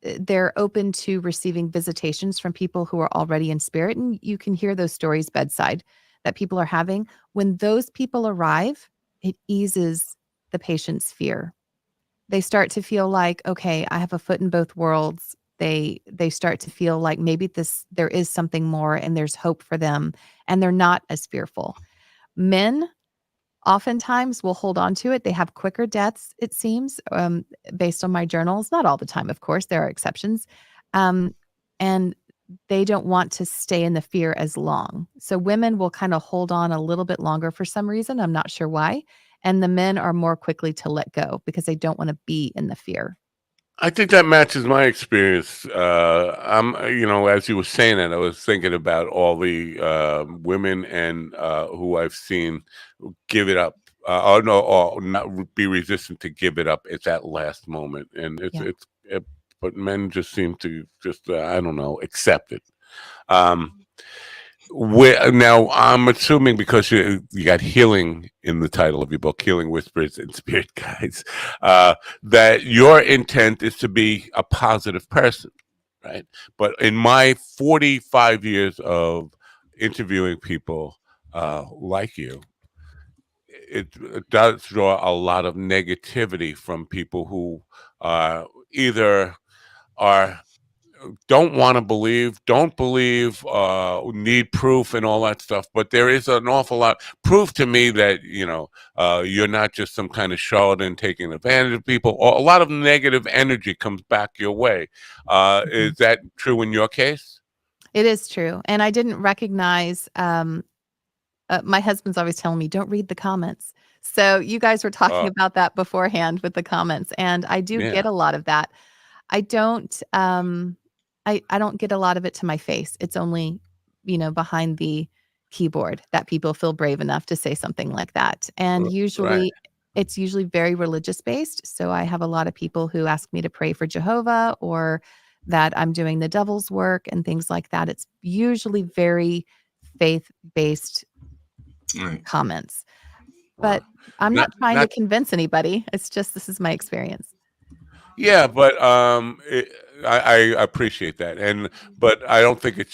They're open to receiving visitations from people who are already in spirit, and you can hear those stories bedside that people are having. When those people arrive, it eases the patient's fear. They start to feel like, okay, I have a foot in both worlds. They start to feel like maybe there is something more and there's hope for them, and they're not as fearful. Men oftentimes will hold on to it. They have quicker deaths, it seems, based on my journals. Not all the time, of course, there are exceptions. And they don't want to stay in the fear as long. So women will kind of hold on a little bit longer for some reason. I'm not sure why. And the men are more quickly to let go because they don't want to be in the fear. I think that matches my experience. As you were saying that, I was thinking about all the women and who I've seen give it up, or not be resistant to give it up at that last moment, and but men just seem to just I don't know, accept it. Now, I'm assuming because you got healing in the title of your book, Healing Whispers and Spirit Guides, that your intent is to be a positive person, right? But in my 45 years of interviewing people like you, it does draw a lot of negativity from people who either are don't want to believe, don't believe, need proof and all that stuff. But there is an awful lot proof to me that you're not just some kind of charlatan taking advantage of people. A lot of negative energy comes back your way. Is that true in your case? It is true, and I didn't recognize. My husband's always telling me, "Don't read the comments." So you guys were talking about that beforehand with the comments, and I do get a lot of that. I don't. I don't get a lot of it to my face. It's only, behind the keyboard that people feel brave enough to say something like that. And Right. it's usually very religious based. So I have a lot of people who ask me to pray for Jehovah or that I'm doing the devil's work and things like that. It's usually very faith based comments. But I'm not trying to convince anybody. It's just this is my experience. Yeah, but I appreciate that, but I don't think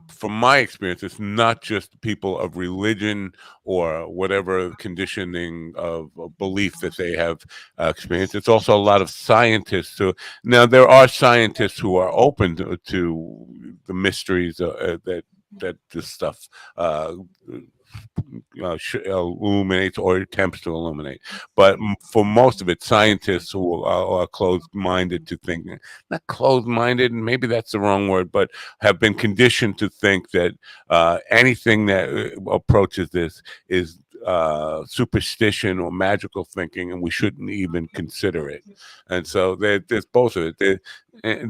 from my experience, it's not just people of religion or whatever conditioning of belief that they have experienced. It's also a lot of scientists who now there are scientists who are open to the mysteries that this stuff illuminates or attempts to illuminate. But for most of it, scientists who are closed-minded to think, not closed-minded, maybe that's the wrong word, but have been conditioned to think that anything that approaches this is superstition or magical thinking, and we shouldn't even consider it. And so there's both of it.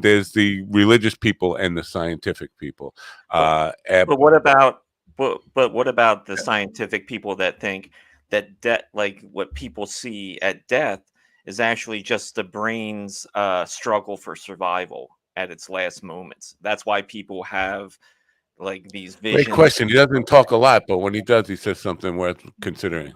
There's the religious people and the scientific people. But what about what about the scientific people that think that like what people see at death is actually just the brain's struggle for survival at its last moments? That's why people have like these visions. Great question. He doesn't talk a lot, but when he does, he says something worth considering.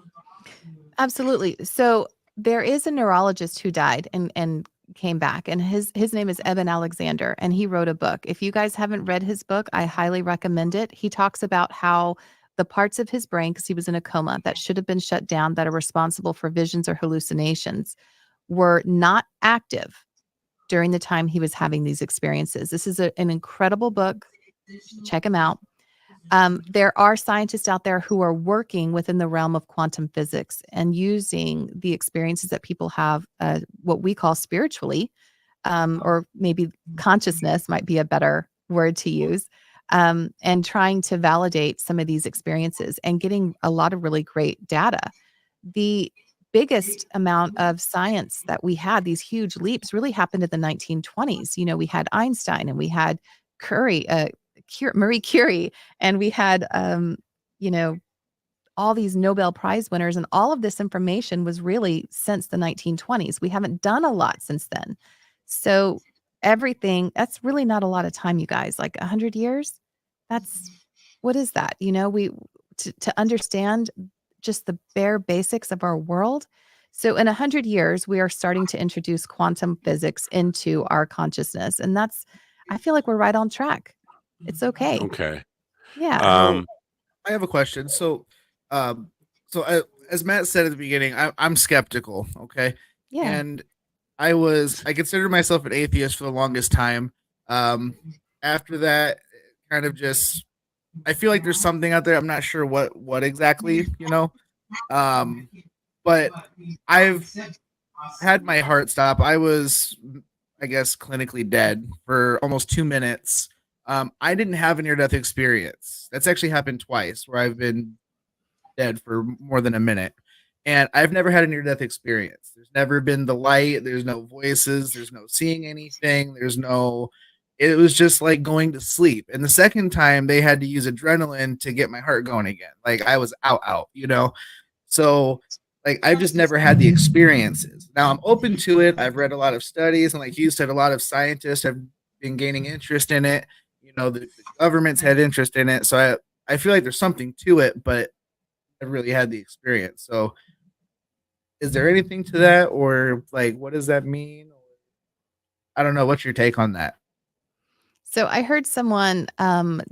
Absolutely. So there is a neurologist who died and came back, and his name is Eben Alexander, and he wrote a book. If you guys haven't read his book, I highly recommend it. He talks about how the parts of his brain, because he was in a coma, that should have been shut down, that are responsible for visions or hallucinations, were not active during the time he was having these experiences. This is an incredible book. Check him out. There are scientists out there who are working within the realm of quantum physics and using the experiences that people have, what we call spiritually, or maybe consciousness might be a better word to use, and trying to validate some of these experiences and getting a lot of really great data. The biggest amount of science that we had, these huge leaps, really happened in the 1920s. You know, we had Einstein and we had Marie Curie, and we had, you know, all these Nobel Prize winners, and all of this information was really since the 1920s. We haven't done a lot since then. So everything, that's really not a lot of time, you guys. Like 100 years, what is that? You know, to understand just the bare basics of our world. So in 100 years, we are starting to introduce quantum physics into our consciousness. And I feel like we're right on track. It's okay. Okay. Yeah. I have a question. So as Matt said at the beginning, I'm skeptical. Okay. Yeah. And I considered myself an atheist for the longest time. After that, kind of just, I feel like there's something out there. I'm not sure what exactly, you know. But I've had my heart stop. I was, I guess, clinically dead for almost 2 minutes. I didn't have a near-death experience. That's actually happened twice where I've been dead for more than a minute. And I've never had a near-death experience. There's never been the light. There's no voices. There's no seeing anything. It was just like going to sleep. And the second time they had to use adrenaline to get my heart going again. Like I was out, you know? So like I've just never had the experiences. Now I'm open to it. I've read a lot of studies, and like you said, a lot of scientists have been gaining interest in it. You know, the government's had interest in it. So I feel like there's something to it, but I've really had the experience. So is there anything to that, or like, what does that mean? I don't know. What's your take on that? So I heard someone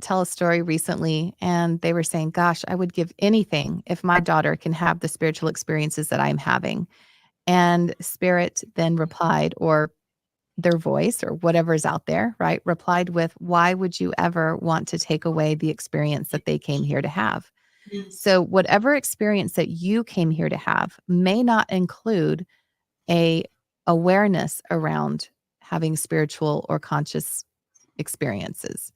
tell a story recently, and they were saying, gosh, I would give anything if my daughter can have the spiritual experiences that I'm having. And Spirit then replied, or their voice or whatever is out there, right, replied with, why would you ever want to take away the experience that they came here to have? So whatever experience that you came here to have may not include a awareness around having spiritual or conscious experiences.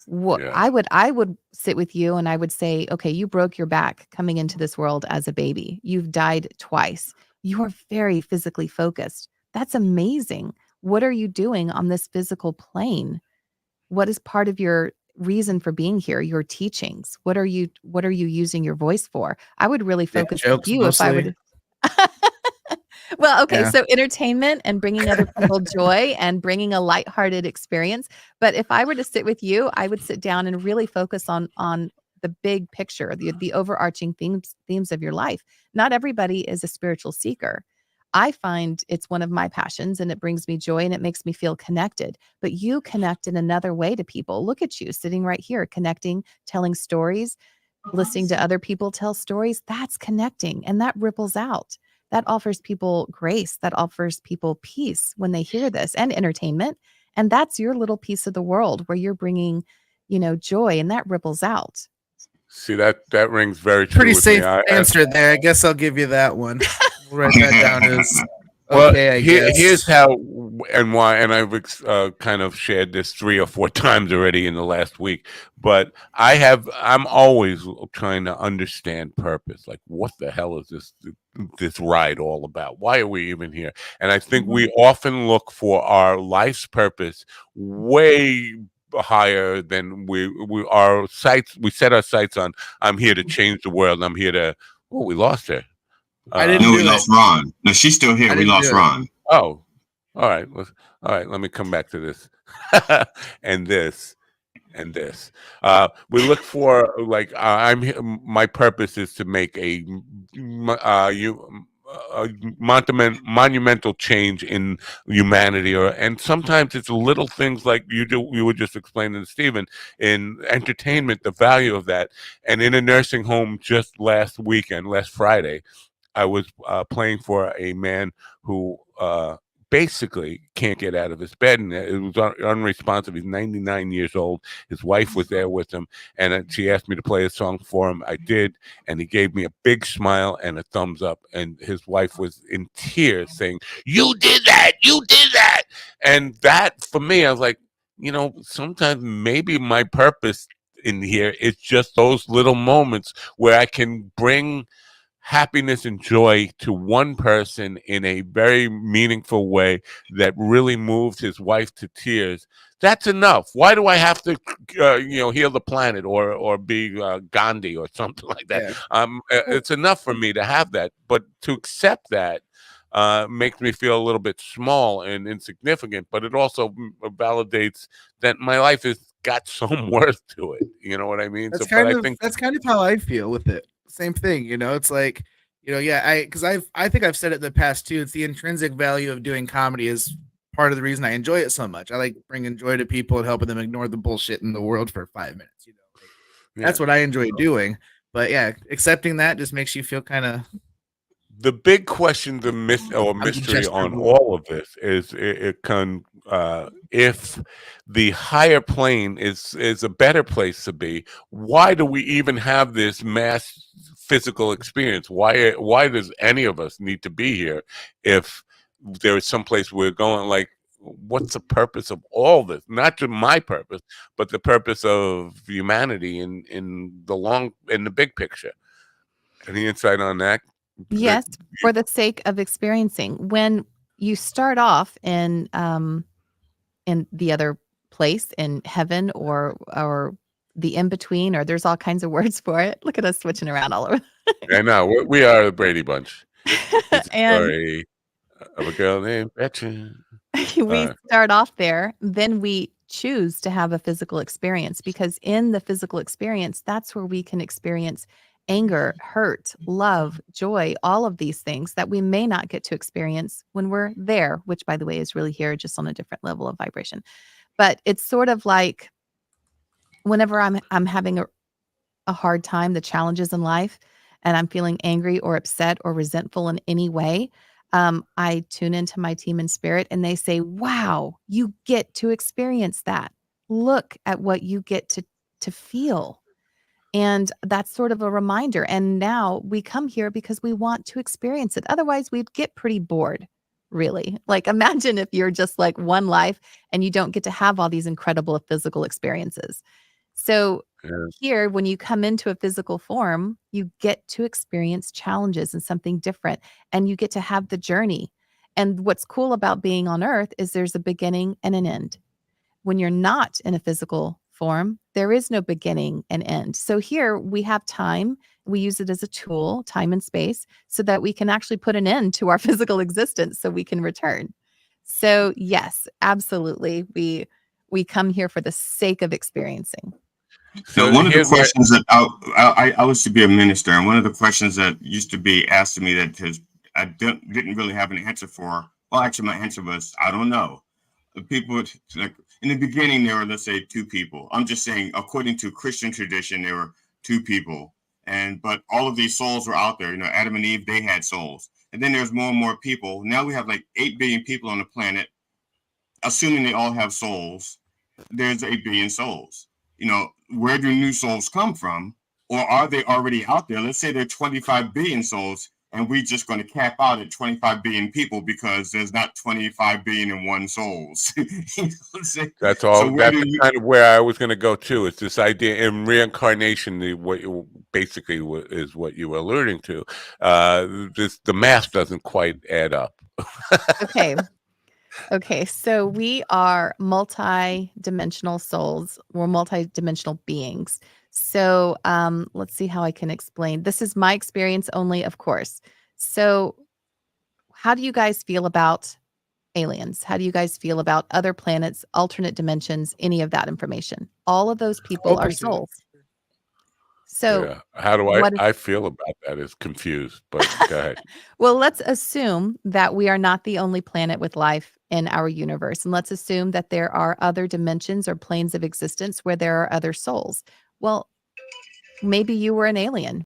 I would sit with you and I would say, okay, you broke your back coming into this world as a baby. You've died twice. You are very physically focused. That's amazing. What are you doing on this physical plane? What is part of your reason for being here? Your teachings. What are you using your voice for? I would really focus with you mostly. If I would. Well, okay, so entertainment and bringing other people joy and bringing a lighthearted experience. But if I were to sit with you, I would sit down and really focus on the big picture, the overarching themes of your life. Not everybody is a spiritual seeker. I find it's one of my passions, and it brings me joy and it makes me feel connected. But you connect in another way to people. Look at you sitting right here, connecting, telling stories, listening to other people tell stories. That's connecting, and that ripples out. That offers people grace. That offers people peace when they hear this, and entertainment. And that's your little piece of the world where you're bringing, joy, and that ripples out. See, that rings very true. Pretty safe answer there. I guess I'll give you that one. We'll write that down as okay. Here's how and why, and I've kind of shared this 3 or 4 times already in the last week, but I'm always trying to understand purpose. Like, what the hell is this ride all about? Why are we even here? And I think we often look for our life's purpose way higher than we set our sights on. I'm here to change the world. I'm here to. Oh, we lost her. I didn't No, do we it. lost Ron. No, she's still here. I We didn't lost do it. Ron. Oh, all right. All right. Let me come back to this and this and this. We look for like my purpose is to make a monumental change in humanity, and sometimes it's little things like you were just explaining to Stephen in entertainment, the value of that. And in a nursing home just last Friday, I was playing for a man who basically can't get out of his bed, and it was unresponsive. He's 99 years old. His wife was there with him, and she asked me to play a song for him. I did, and he gave me a big smile and a thumbs up, and his wife was in tears saying, "You did that! You did that!" And that, for me, I was like, sometimes maybe my purpose in here is just those little moments where I can bring happiness and joy to one person in a very meaningful way that really moved his wife to tears. That's enough. Why do I have to, heal the planet or be Gandhi or something like that? Yeah. It's enough for me to have that, but to accept that makes me feel a little bit small and insignificant. But it also validates that my life has got some worth to it. You know what I mean? That's I kind of how I feel with it. Same thing, it's like, because I think I've said it in the past too. It's the intrinsic value of doing comedy is part of the reason I enjoy it so much. I like bringing joy to people and helping them ignore the bullshit in the world for 5 minutes. That's what I enjoy doing. But yeah, accepting that just makes you feel kind of. The big question, the mystery on all of this is if the higher plane is a better place to be. Why do we even have this mass physical experience? Why does any of us need to be here if there is some place we're going? Like, what's the purpose of all this? Not just my purpose, but the purpose of humanity in the big picture. Any insight on that? Yes, for the sake of experiencing. When you start off in the other place, in heaven or the in between, or there's all kinds of words for it. Look at us switching around all over. I know we are the Brady Bunch. It's a And story of a girl named Gretchen. we start off there, then we choose to have a physical experience, because in the physical experience, that's where we can experience anger, hurt, love, joy, all of these things that we may not get to experience when we're there, which, by the way, is really here, just on a different level of vibration. But it's sort of like whenever I'm having a hard time, the challenges in life, and I'm feeling angry or upset or resentful in any way, I tune into my team in spirit, and they say, "Wow, you get to experience that. Look at what you get to feel." And that's sort of a reminder. And now we come here because we want to experience it. Otherwise, we'd get pretty bored, really. Like, imagine if you're just like one life and you don't get to have all these incredible physical experiences. So here, when you come into a physical form, you get to experience challenges and something different, and you get to have the journey. And what's cool about being on Earth is there's a beginning and an end. When you're not in a physical form, there is no beginning and end. So here we have time. We use it as a tool, time and space, so that we can actually put an end to our physical existence so we can return. So yes, absolutely. We come here for the sake of experiencing. So one of the questions that I used to be a minister, and one of the questions that used to be asked of me that I didn't really have an answer for. Well, actually, my answer was, I don't know. People would, like, in the beginning, there were, let's say, 2 people. I'm just saying, according to Christian tradition, there were 2 people, but all of these souls were out there. Adam and Eve, they had souls, and then there's more and more people. Now we have like 8 billion people on the planet, assuming they all have souls. There's 8 billion souls. Where do new souls come from, or are they already out there? Let's say there are 25 billion souls. and we're just going to cap out at 25 billion people because there's not 25 billion and one souls. You know what I'm saying? That's all. So That's kind of where I was going to go too. It's this idea in reincarnation. Basically is what you were alluding to. The math doesn't quite add up. Okay. Okay, so we are multi-dimensional souls. We're multi-dimensional beings. So let's see how I can explain. This is my experience only, of course. So how do you guys feel about aliens? How do you guys feel about other planets, alternate dimensions, any of that information? All of those people are souls. So yeah. How do I feel about that is confused, but go ahead. Well, let's assume that we are not the only planet with life in our universe. And let's assume that there are other dimensions or planes of existence where there are other souls. Well, maybe you were an alien.